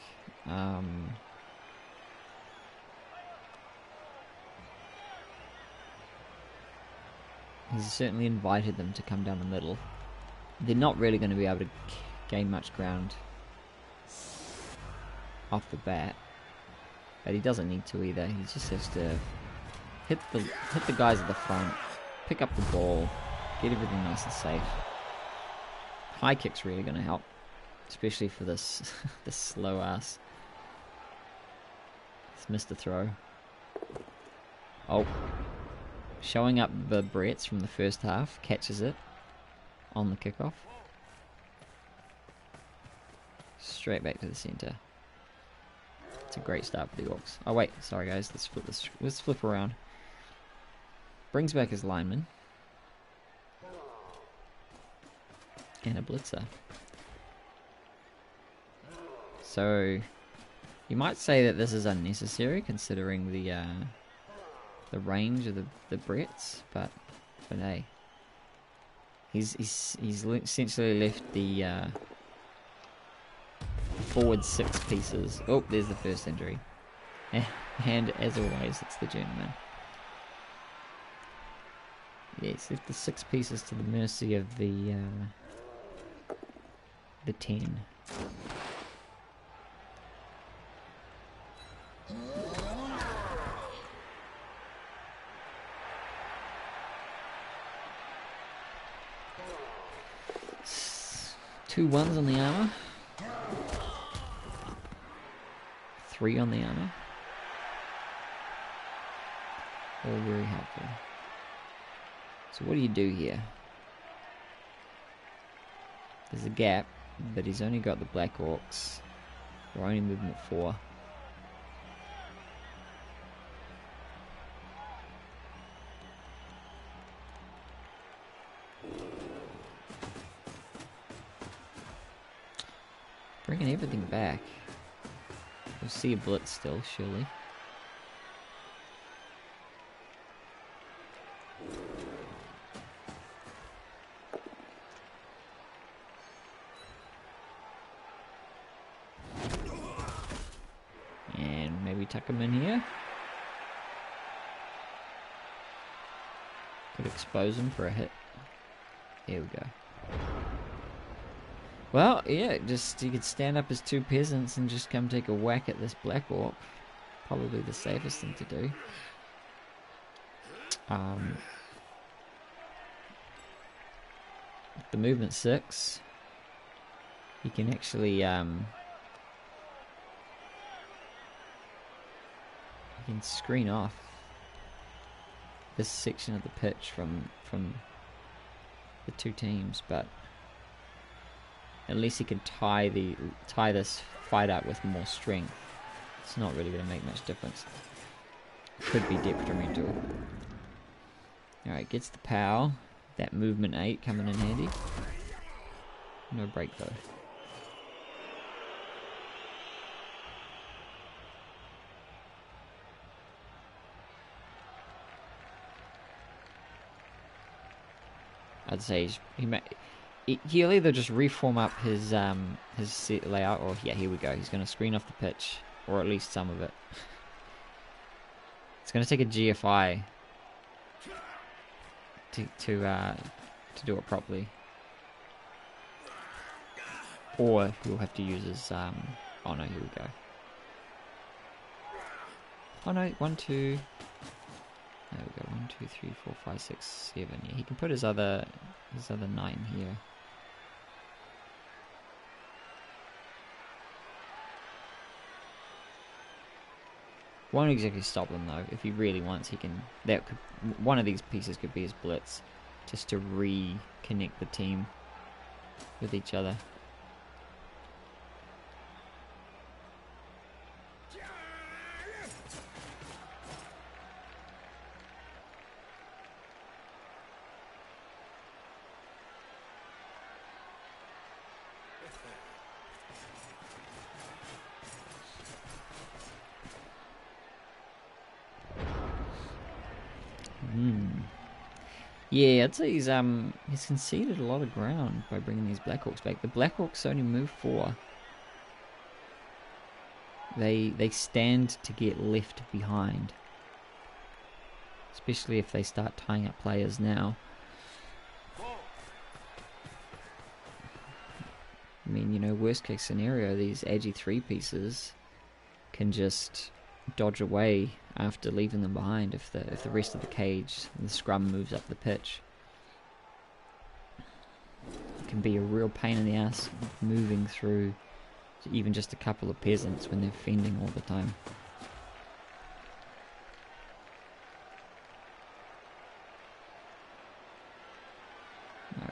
He's certainly invited them to come down the middle. They're not really going to be able to gain much ground off the bat, but he doesn't need to either. He just has to hit the guys at the front, pick up the ball, get everything nice and safe. High kick's really going to help, especially for this this slow ass. It's missed a throw. Oh. showing up the Brets from the first half, catches it on the kickoff. Straight back to the centre. It's a great start for the Orcs. Oh wait, sorry guys, let's flip around. Brings back his lineman. And a blitzer. So you might say that this is unnecessary considering the range of the Brets, but hey, he's essentially left the forward 6 pieces. Oh, there's the first injury, and as always, it's the journeyman. Yeah, he's left the 6 pieces to the mercy of the 10. Two ones on the armor. 3 on the armor. All very helpful. So what do you do here? There's a gap, but he's only got the Black Orcs. They're only movement 4. Bringing everything back. We'll see a blitz still, surely. And maybe tuck him in here. Could expose him for a hit. There we go. Well, yeah, just you could stand up as 2 peasants and just come take a whack at this Black Orc. Probably the safest thing to do. With the movement 6, you can actually you can screen off this section of the pitch from the 2 teams, but unless he can tie this fight up with more strength, it's not really going to make much difference. Could be detrimental. Alright, gets the power. That movement 8 coming in handy. No break though. I'd say he'll either just reform up his set layout, or yeah, here we go. He's going to screen off the pitch, or at least some of it. It's going to take a GFI to do it properly, or we'll have to use his oh no, here we go. Oh no, 1, 2. There we go. 1, 2, 3, 4, 5, 6, 7. Yeah, he can put his other 9 here. Won't exactly stop them though. If he really wants, he can. One of these pieces could be his blitz, just to reconnect the team with each other. Yeah, I'd say he's conceded a lot of ground by bringing these Black Orcs back. The Black Orcs only move 4. They stand to get left behind, especially if they start tying up players now. I mean, you know, worst case scenario, these Agi 3 pieces can just dodge away after leaving them behind if the rest of the cage and the scrum moves up the pitch. It can be a real pain in the ass moving through even just a couple of peasants when they're fending all the time.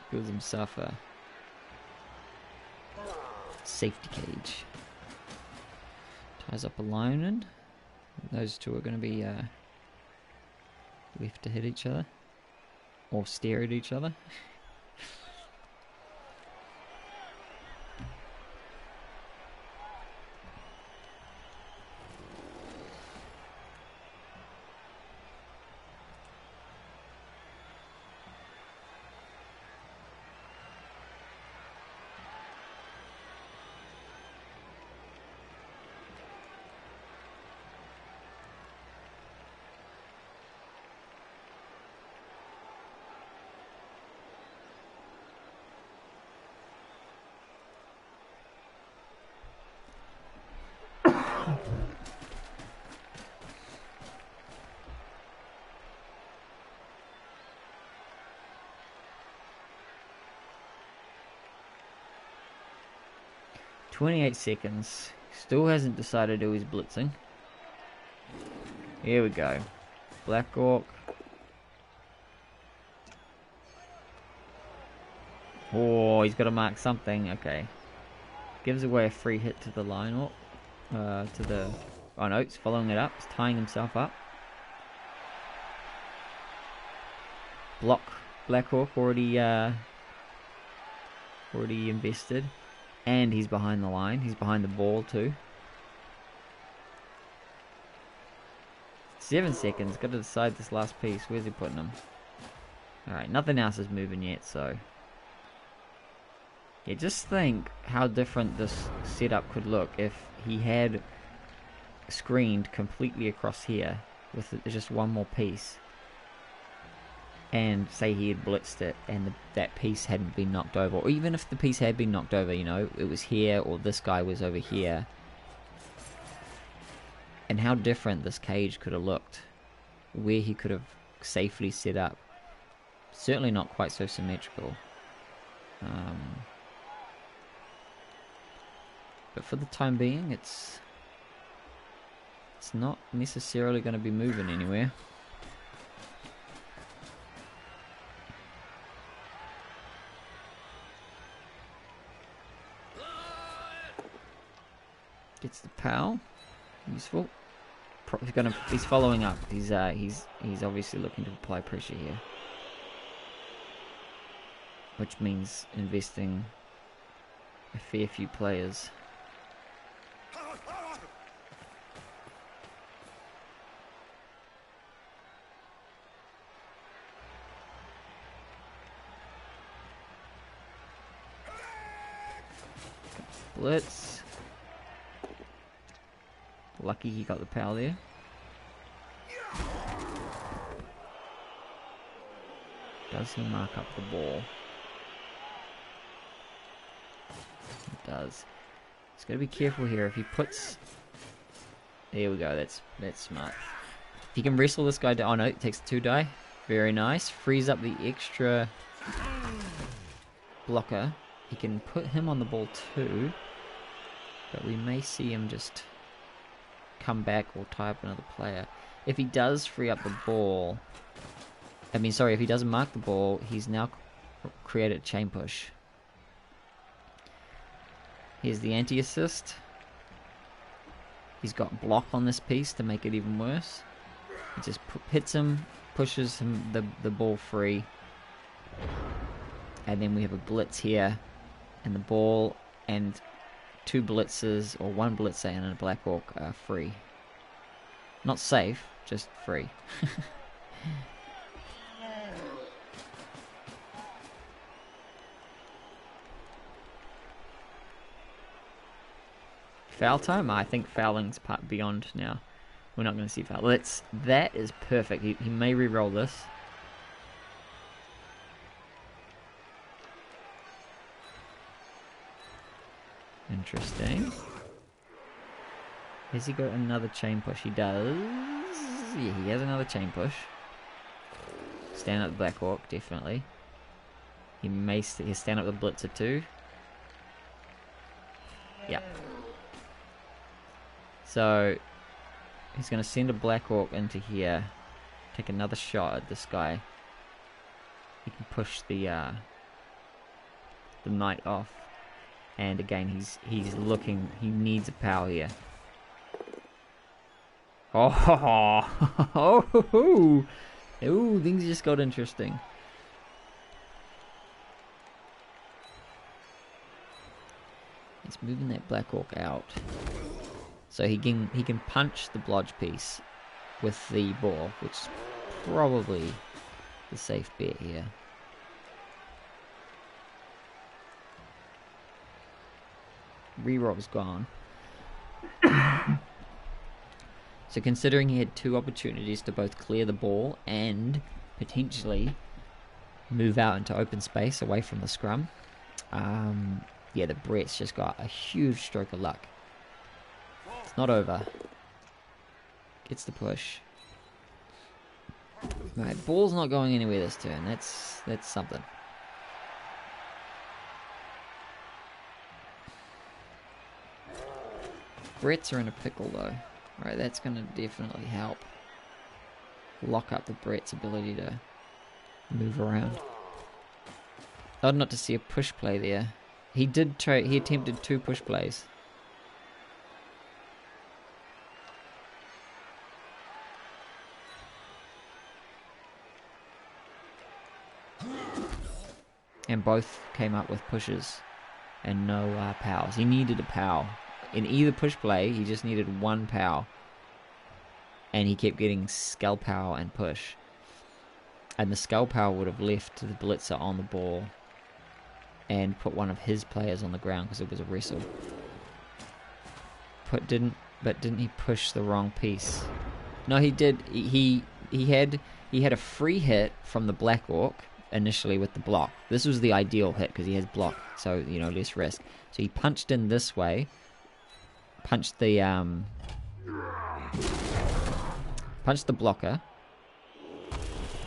Builds himself a safety cage. Ties up a lineman. Those two are going to be left to hit each other. Or stare at each other. "28 seconds. Still hasn't decided who he's blitzing. Here we go. Black Orc. Oh, he's got to mark something. Okay. Gives away a free hit to the line Orc. Oh no, he's following it up. He's tying himself up. Block. Black Orc already invested. And he's behind the line. He's behind the ball too. 7 seconds. Got to decide this last piece. Where's he putting him? Alright, nothing else is moving yet, so... Yeah, just think how different this setup could look if he had screened completely across here with just one more piece. And say he had blitzed it and that piece hadn't been knocked over, or even if the piece had been knocked over, you know, it was here or this guy was over here, and how different this cage could have looked, where he could have safely set up. Certainly not quite so symmetrical, but for the time being it's not necessarily going to be moving anywhere. Gets the POW. Useful. He's following up. He's obviously looking to apply pressure here, which means investing a fair few players. Blitz. Lucky he got the POW there. Does he mark up the ball? He does. He's got to be careful here. If he puts... There we go. That's smart. If he can wrestle this guy down... Oh no, it takes 2 die. Very nice. Frees up the extra blocker. He can put him on the ball too. But we may see him just... come back or tie up another player. If he does free up the ball, if he doesn't mark the ball, he's now created a chain push. Here's the anti-assist. He's got block on this piece to make it even worse. He just hits him, pushes him the ball free, and then we have a blitz here, and the ball and 2 blitzers, or 1 blitzer and a Black Orc are free. Not safe, just free. Foul time? I think fouling's part beyond now. We're not going to see foul. That is perfect. He may re-roll this. Interesting. Has he got another chain push? He does. Yeah, he has another chain push. Stand up the Black Orc, definitely. He may stand up the Blitzer too. Yep. So, he's going to send a Black Orc into here. Take another shot at this guy. He can push the the knight off. And again, he's looking. He needs a power here. Oh, ooh, things just got interesting. He's moving that Black Orc out, so he can punch the blodge piece with the ball, which is probably the safe bet here. Reroll's gone. So considering he had two opportunities to both clear the ball and potentially move out into open space away from the scrum, yeah, the Brets just got a huge stroke of luck. It's not over. Gets the push. Right, ball's not going anywhere this turn. That's something. Brets are in a pickle though. Right, that's going to definitely help lock up the Brets' ability to move around. Odd not to see a push play there. He did try. He attempted 2 push plays. And both came up with pushes and no powers. He needed a power. In either push play, he just needed 1 power. And he kept getting skull power and push. And the skull power would have left the blitzer on the ball and put one of his players on the ground because it was a wrestle. But didn't he push the wrong piece? No, he did. He had a free hit from the Black Orc initially with the block. This was the ideal hit because he has block, so you know, less risk. So he punched in this way, punched the blocker,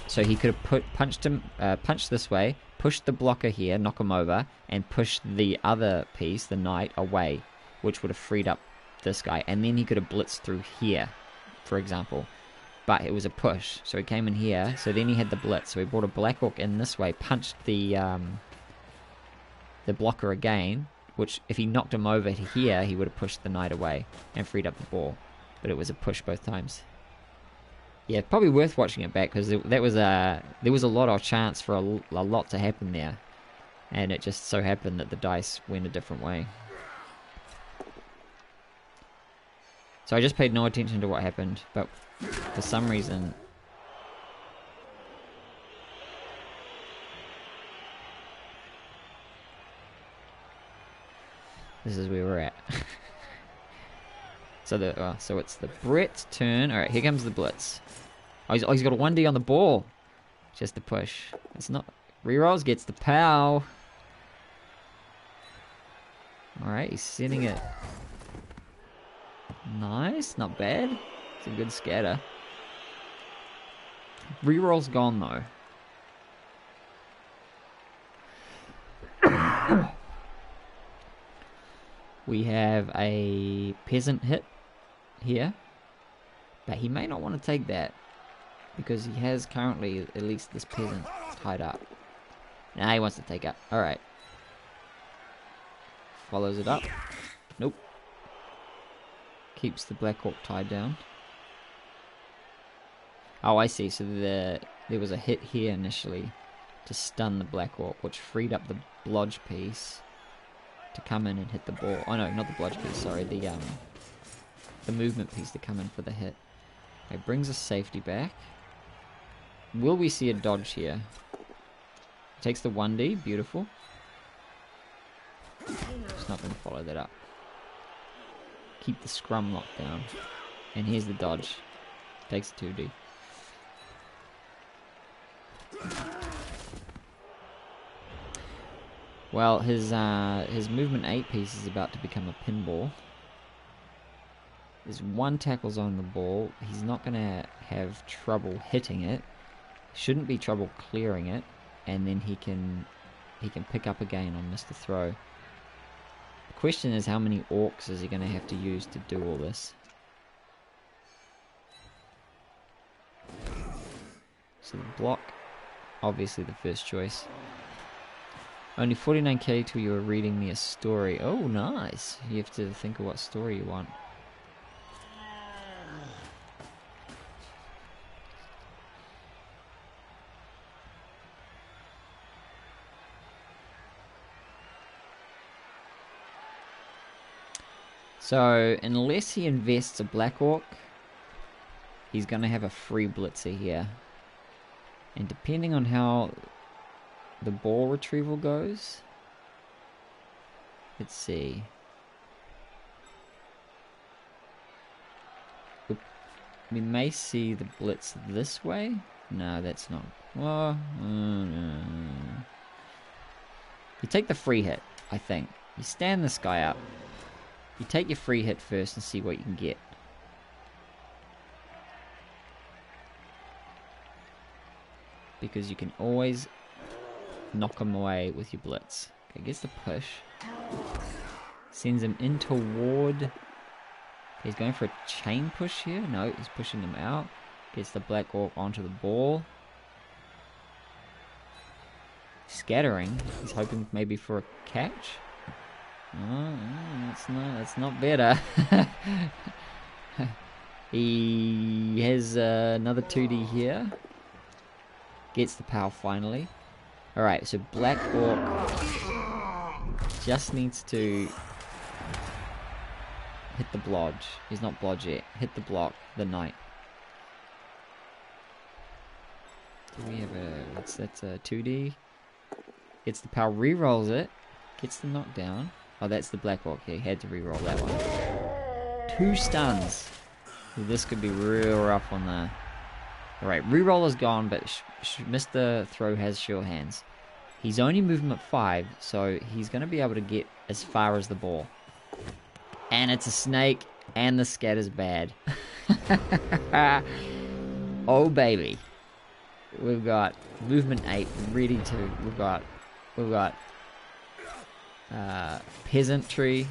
so he could have punched this way, pushed the blocker here, knock him over, and pushed the other piece, the knight, away, which would have freed up this guy, and then he could have blitzed through here, for example. But it was a push, so he came in here, so then he had the blitz, so he brought a Black Orc in this way, punched the blocker again, which if he knocked him over to here, he would have pushed the knight away and freed up the ball. But it was a push both times. Yeah, probably worth watching it back, because there was a lot of chance for a lot to happen there. And it just so happened that the dice went a different way. So I just paid no attention to what happened, but for some reason... This is where we're at. So it's the Bret's turn. Alright, here comes the blitz. Oh, he's got a 1D on the ball. Just the push. It's not... Rerolls, gets the pow. Alright, he's sending it. Nice, not bad. It's a good scatter. Reroll's gone though. We have a peasant hit here, but he may not want to take that because he has currently at least this peasant tied up. Nah, he wants to take up. Alright. Follows it up. Nope. Keeps the Black Orc tied down. Oh, I see. So there was a hit here initially to stun the Black Orc, which freed up the blodge piece to come in and hit the ball. Oh no, not the blodge piece, sorry, the movement piece to come in for the hit. Okay, brings a safety back. Will we see a dodge here? Takes the 1D, beautiful. Just not going to follow that up. Keep the scrum locked down. And here's the dodge. Takes a 2D. Well, his movement 8 piece is about to become a pinball. There's 1 tackle zone on the ball. He's not going to have trouble hitting it. Shouldn't be trouble clearing it. And then he can pick up again on Mr. Throw. The question is, how many orcs is he going to have to use to do all this? So the block, obviously the first choice. Only 49k till you are reading me a story. Oh, nice. You have to think of what story you want. So, unless he invests a Black Orc, he's going to have a free blitzer here. And depending on how the ball retrieval goes, let's see. We may see the blitz this way. No, that's not. Well, you take the free hit, I think. You stand this guy up. You take your free hit first and see what you can get. Because you can always knock him away with your blitz. Okay, gets the push. Sends him in toward... Okay, he's going for a chain push here. No, he's pushing him out. Gets the Black Orc onto the ball. Scattering. He's hoping maybe for a catch. Oh, that's not better. He has another 2D here. Gets the power finally. Alright, so Black Orc just needs to hit the blodge. He's not blodge yet. Hit the block, the knight. Do we have a... that's a 2D. Gets the power, re-rolls it. Gets the knockdown. Oh, that's the Black Orc here. He had to re-roll that one. 2 stuns. This could be real rough on the... Alright, re-roll is gone, but Mr. Throw has sure hands. He's only movement 5, so he's going to be able to get as far as the ball. And it's a snake, and the scatter's bad. Oh, baby. We've got movement 8 ready to... We've got peasantry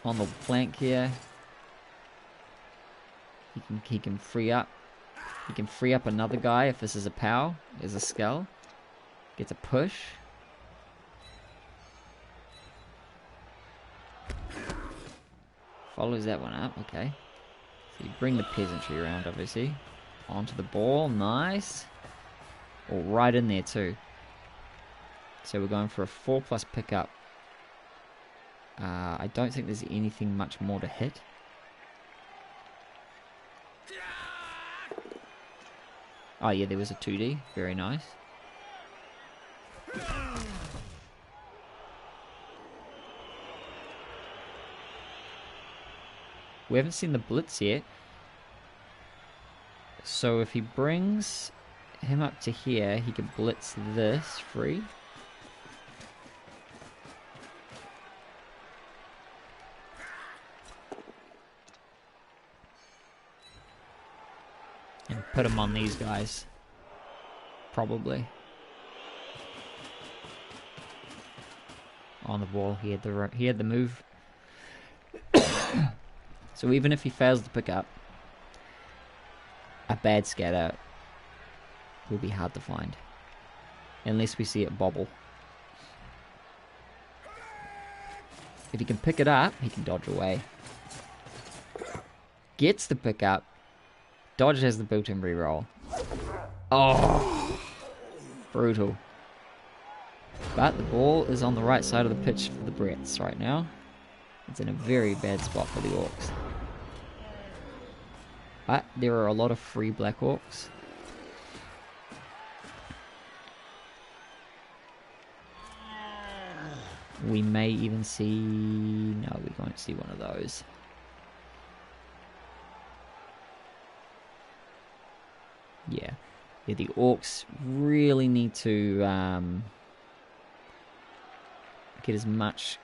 on the flank here. He can free up. He can free up another guy if this is a POW. There's a skull. Gets a push. Follows that one up. Okay. So you bring the peasantry around, obviously. Onto the ball. Nice. Oh, right in there too. So we're going for a 4+ pickup. I don't think there's anything much more to hit. Oh yeah, there was a 2D. Very nice. We haven't seen the blitz yet. So if he brings him up to here, he can blitz this free. And put him on these guys. Probably. On the ball, he had the move. So even if he fails to pick up, a bad scatter will be hard to find. Unless we see it bobble. If he can pick it up, he can dodge away. Gets the pick up. Dodge has the built-in reroll. Oh, brutal. But the ball is on the right side of the pitch for the Brets right now. It's in a very bad spot for the Orcs. But there are a lot of free Black Orcs. We may even see... No, we won't see one of those. Yeah, the Orcs really need to get as much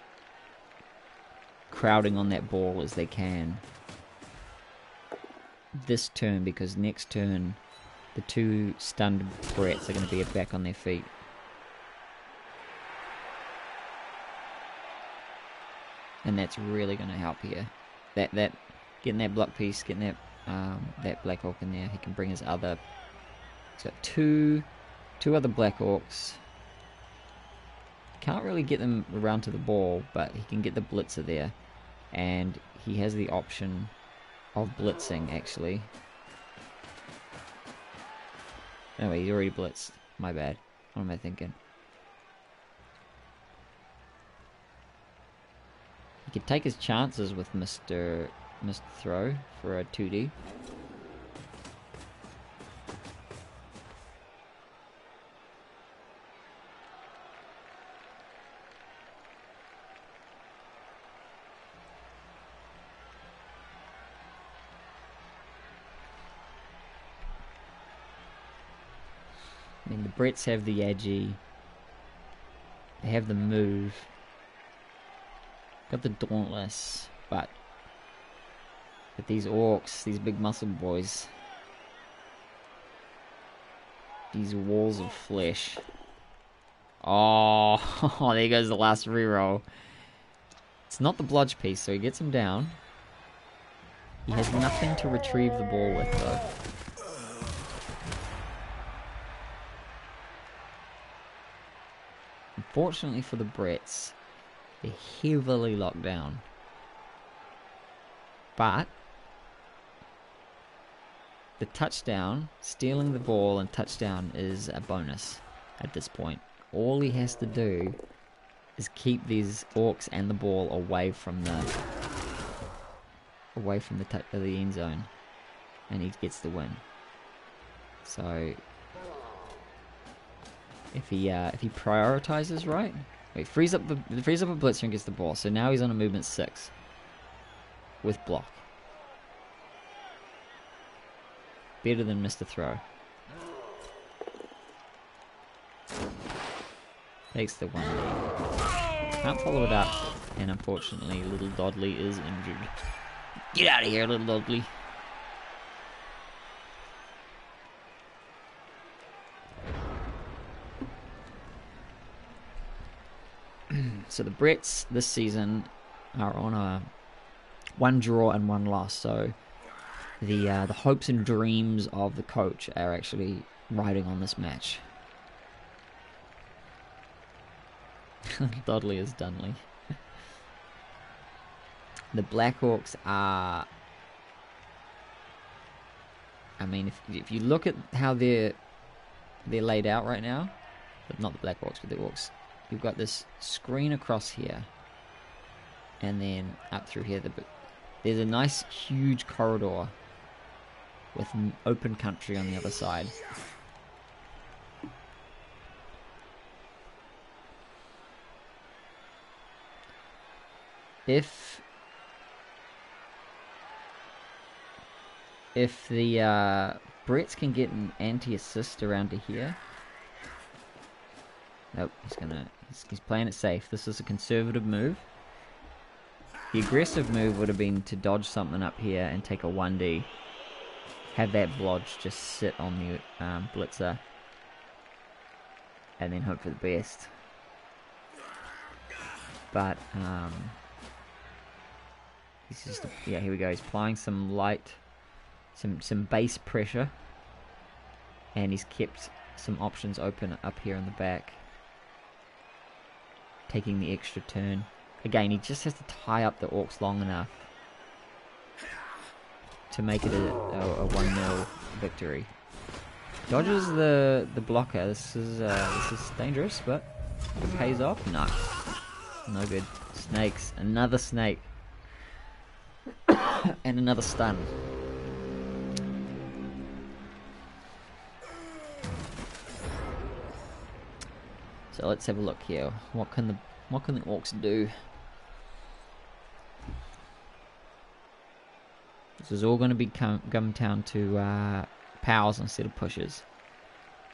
crowding on that ball as they can this turn, because next turn the 2 stunned Brets are going to be back on their feet. And that's really going to help here. That getting that block piece, getting that Black Orc in there, he can bring his other... He's got two other Black Orcs. Can't really get them around to the ball, but he can get the blitzer there. And he has the option of blitzing, actually. Anyway, he's already blitzed. My bad. What am I thinking? He could take his chances with Mr. Throw for a 2D. I mean, the Brets have the Agi. They have the move. Got the Dauntless, but these Orcs, these big muscle boys, these walls of flesh. Oh, there goes the last reroll. It's not the bludge piece, so he gets him down. He has nothing to retrieve the ball with, though. Unfortunately for the Brets, they're heavily locked down. But the touchdown, stealing the ball and touchdown is a bonus at this point. All he has to do is keep these Orcs and the ball away from the end zone, and he gets the win. So if he prioritizes right, frees up a blitzer and gets the ball. So now he's on a movement 6 with block. Better than Mr. Throw. Takes the 1D. Can't follow it up, and unfortunately, little Dodley is injured. Get out of here, little Dodley. So the Brets this season are on a 1 draw and 1 loss. So the hopes and dreams of the coach are actually riding on this match. Dudley is Dunley. The Black Orcs are... I mean, if you look at how they're laid out right now, but not the Black Orcs, but the Orcs, you've got this screen across here, and then up through here. There's a nice huge corridor with open country on the other side. If the Brets can get an anti-assist around to here. Nope, he's playing it safe. This is a conservative move. The aggressive move would have been to dodge something up here and take a 1D. Have that blodge just sit on the blitzer. And then hope for the best. But, he's just, yeah, here we go. He's applying some light, some base pressure. And he's kept some options open up here in the back. Taking the extra turn. Again, he just has to tie up the Orcs long enough to make it a 1-0 victory. Dodges the blocker. This is dangerous, but it pays off. No, no good. Snakes. Another snake. And another stun. So let's have a look here. What can the Orcs do? This is all going to be come down to powers instead of pushes.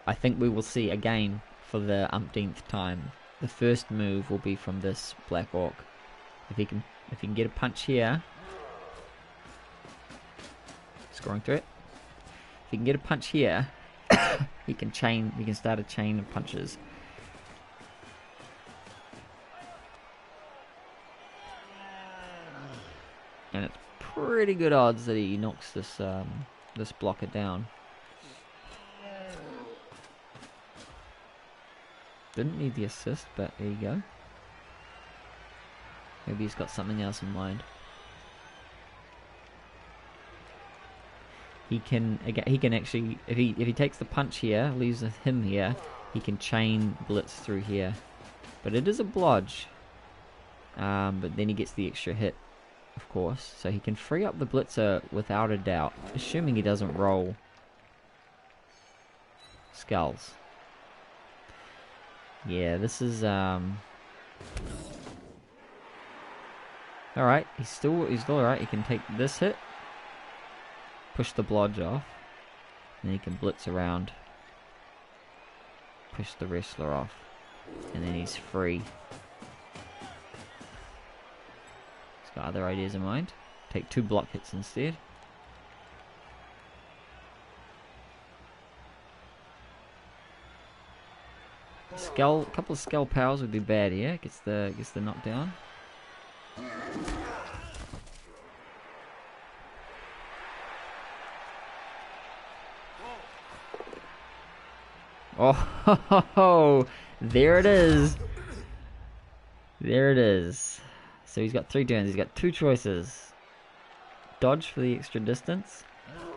I think we will see again for the umpteenth time. The first move will be from this Black Orc. If he can get a punch here, scoring through it. If he can get a punch here, he can start a chain of punches. And it's pretty good odds that he knocks this this blocker down. Didn't need the assist, but there you go. Maybe he's got something else in mind. He can actually, if he takes the punch here, leaves him here, he can chain Blitz through here. But it is a blodge. But then he gets the extra hit, of course. So he can free up the Blitzer without a doubt, assuming he doesn't roll skulls. Yeah, this is alright, he's still alright. He can take this hit, push the blodge off, and then he can blitz around, push the wrestler off, and then he's free. He's got other ideas in mind. Take 2 block hits instead. A couple of skull powers would be bad here. Gets the knockdown. Oh, there it is. There it is. So he's got 3 turns. He's got 2 choices. Dodge for the extra distance,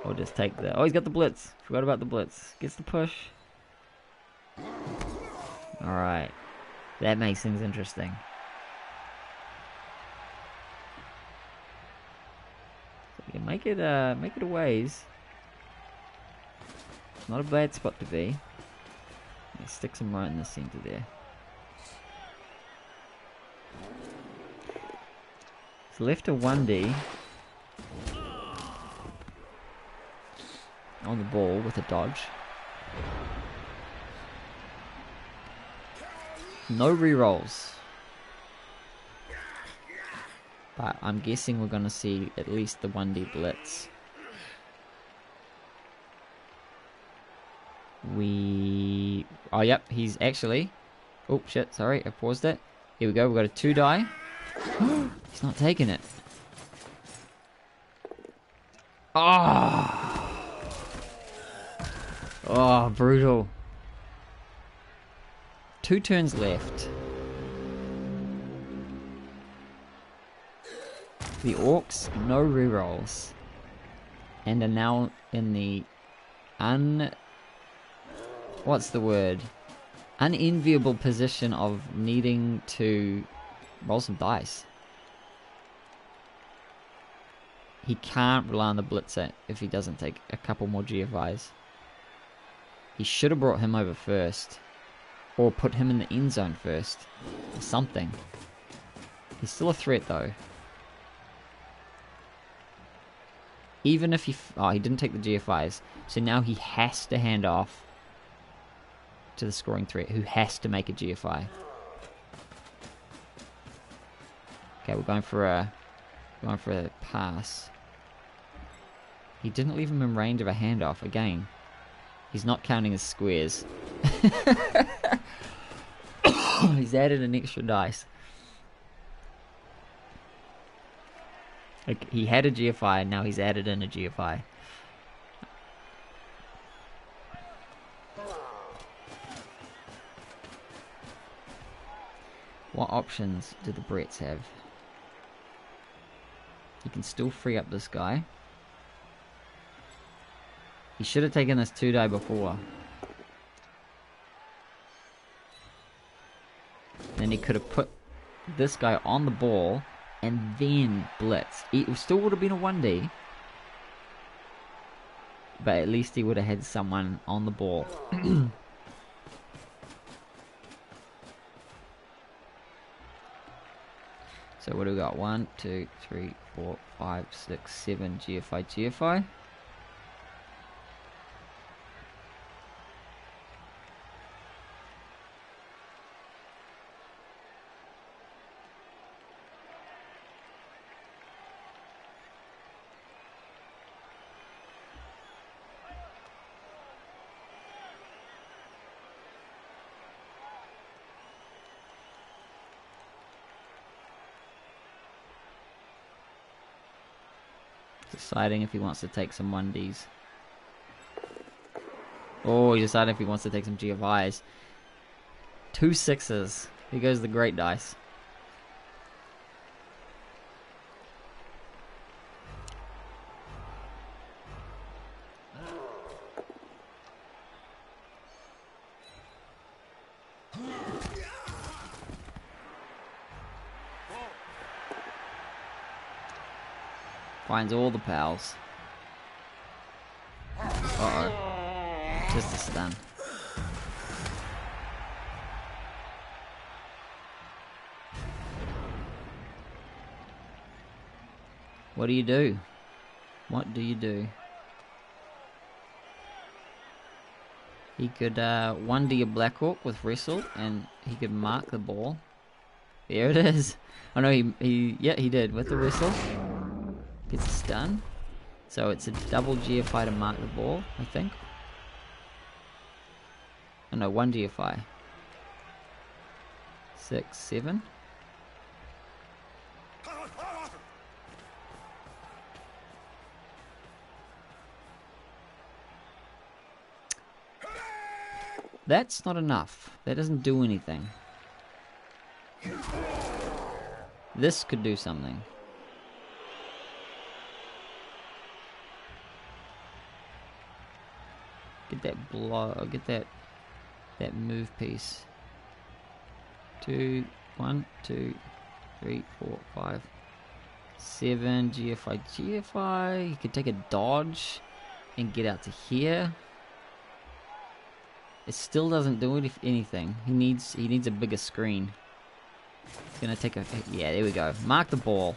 or just take the... Oh, he's got the blitz. Forgot about the blitz. Gets the push. Alright. That makes things interesting. So you can make it a ways. It's not a bad spot to be. He sticks him right in the center there. He's left a 1D on the ball with a dodge. No rerolls. But I'm guessing we're gonna see at least the 1D blitz. Oh, yep, he's actually... Oh, shit, sorry, I paused it. Here we go, we've got a 2 die. He's not taking it. Oh! Oh, brutal. 2 turns left. The Orcs, no rerolls. And are now in the what's the word? Unenviable position of needing to roll some dice. He can't rely on the blitzer if he doesn't take a couple more GFIs. He should have brought him over first. Or put him in the end zone first. Or something. He's still a threat though. Even if he... Oh, he didn't take the GFIs. So now he has to hand off to the scoring threat, who has to make a GFI. Okay, we're going for a pass. He didn't leave him in range of a handoff again. He's not counting his squares. He's added an extra dice. Like, he had a GFI and now he's added in a GFI. What options do the Brets have? He can still free up this guy. He should have taken this 2 die before. Then he could have put this guy on the ball and then blitz. It still would have been a 1D. But at least he would have had someone on the ball. So what do we got? 1, 2, 3, 4, 5, 6, 7 GFI. Deciding if he wants to take some 1Ds. Oh, he's deciding if he wants to take some GFIs. 2 6s. Here goes the great dice. Finds all the pals. Uh-oh. Just a stun. What do you do? What do you do? He could 1D a Black Hawk with Wrestle, and he could mark the ball. There it is. Oh no, he did with the Wrestle. Gets a stun. So it's a double GFI to mark the ball, I think. Oh no, 1 GFI. 6, 7. That's not enough. That doesn't do anything. This could do something. Get that blow. Get that move piece. 2, 1, 2, 3, 4, 5, 7. GFI, GFI. He could take a dodge and get out to here. It still doesn't do anything. He needs a bigger screen. He's gonna take a... Yeah, there we go. Mark the ball.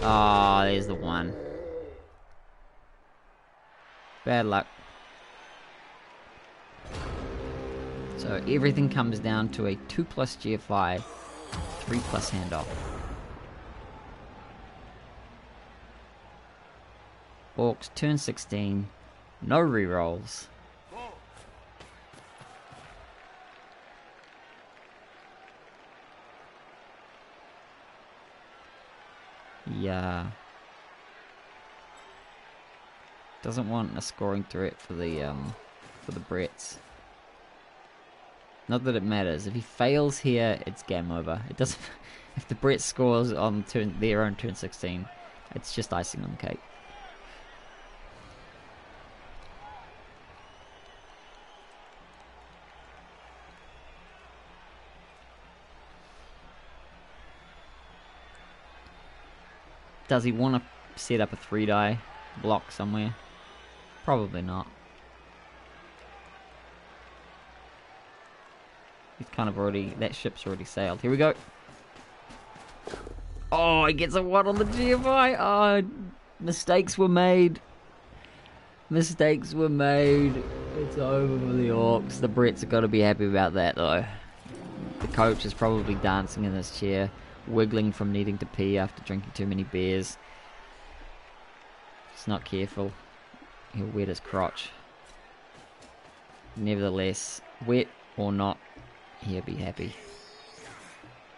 Ah, there's the one. Bad luck. So everything comes down to a 2+ GFI, 3+ handoff. Orcs, turn 16. No rerolls. Yeah. Doesn't want a scoring threat for the Brets. Not that it matters. If he fails here, it's game over. It doesn't. If the Brets scores on their own turn 16, it's just icing on the cake. Does he want to set up a 3-die block somewhere? Probably not. He's kind of already... That ship's already sailed. Here we go. Oh, he gets a 1 on the GFI. Oh, mistakes were made. Mistakes were made. It's over for the Orcs. The Brets have got to be happy about that, though. The coach is probably dancing in his chair, wiggling from needing to pee after drinking too many beers. He's not careful. He'll wet his crotch. Nevertheless, wet or not, he'll be happy.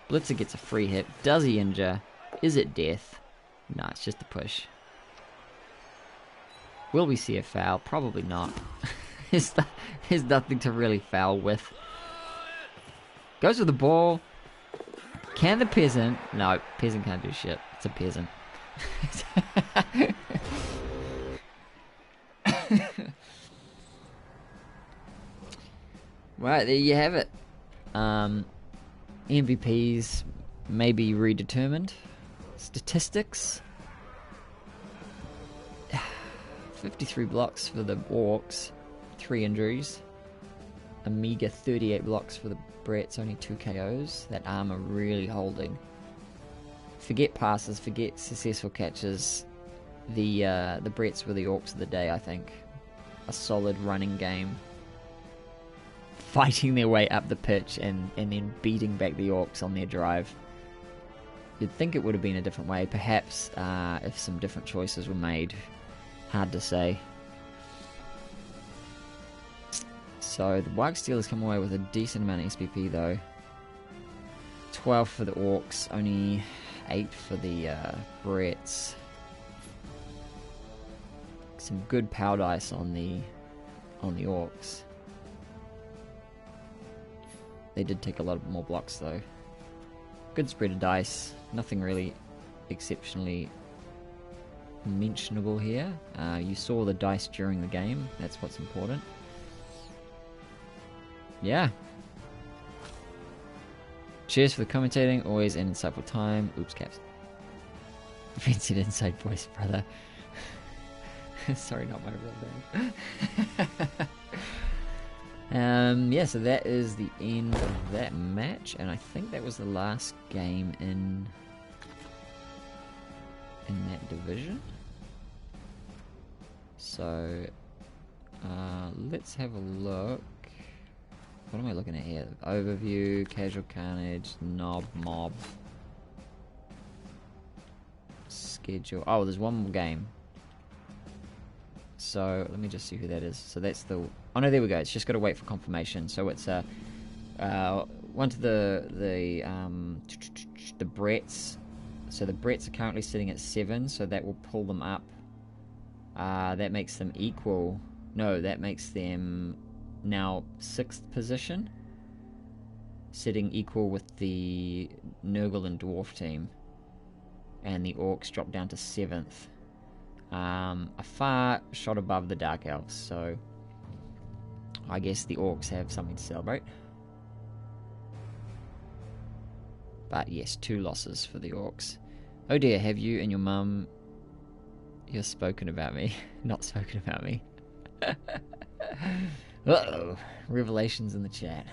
Blitzer gets a free hit. Does he injure? Is it death? No, it's just a push. Will we see a foul? Probably not. There's nothing to really foul with. Goes with the ball. Can the peasant? No, peasant can't do shit. It's a peasant. Right, there you have it. MVPs may be redetermined. Statistics. 53 blocks for the Orcs. 3 injuries. A meager 38 blocks for the Brets, only 2 KOs. That armor really holding. Forget passes, forget successful catches. The Brets were the Orcs of the day, I think. A solid running game. Fighting their way up the pitch and then beating back the Orcs on their drive. You'd think it would have been a different way, perhaps if some different choices were made. Hard to say. So the White Steelers come away with a decent amount of SPP though. 12 for the Orcs, only 8 for the Brets. Some good power dice on the Orcs. They did take a lot more blocks though. Good spread of dice. Nothing really exceptionally mentionable here. You saw the dice during the game. That's what's important. Yeah. Cheers for the commentating. Always an insightful time. Oops, caps. Fancy inside voice, brother. Sorry, not my real name. Yeah, so that is the end of that match, and I think that was the last game in that division. So let's have a look. What am I looking at here? Overview, Casual Carnage, Knob, Mob, Schedule. Oh, there's one more game. So let me just see who that is. So that's the... Oh no, there we go. It's just got to wait for confirmation. So it's one to the Brets. So the Brets are currently sitting at 7, so that will pull them up. That makes them equal. No, that makes them now 6th position, sitting equal with the Nurgle and Dwarf team, and the Orcs drop down to 7th. A far shot above the Dark Elves, so I guess the Orcs have something to celebrate. But yes, 2 losses for the Orcs. Oh dear, have you and your mum... You're spoken about me. Not spoken about me. Uh-oh. Revelations in the chat.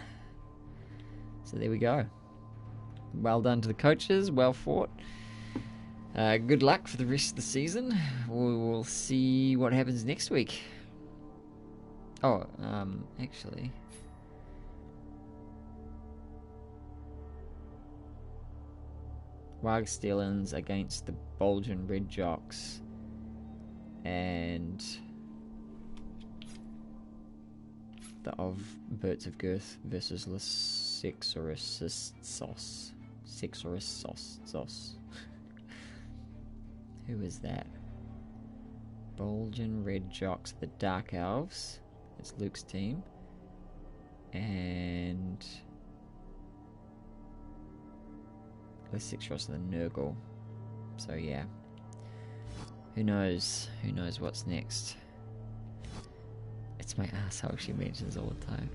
So there we go. Well done to the coaches. Well fought. Good luck for the rest of the season. We will see what happens next week. Oh, actually... Wagstellans against the Bulgin Red Jocks. And... the of Birds of Girth versus the Sexorus Sauce. Who is that? Bulgin Red Jocks, the Dark Elves. It's Luke's team. And the Sexorus, the Nurgle. So yeah. Who knows? Who knows what's next? It's my asshole she mentions all the time.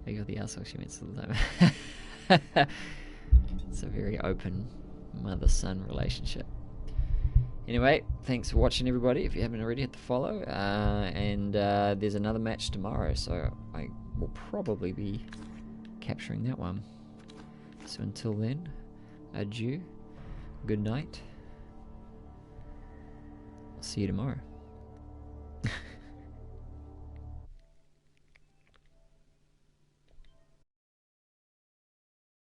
Oh, you're the asshole she mentions all the time. It's a very open mother-son relationship. Anyway, thanks for watching, everybody. If you haven't already, hit the follow. And there's another match tomorrow, so I will probably be capturing that one. So until then, adieu. Good night. I'll see you tomorrow.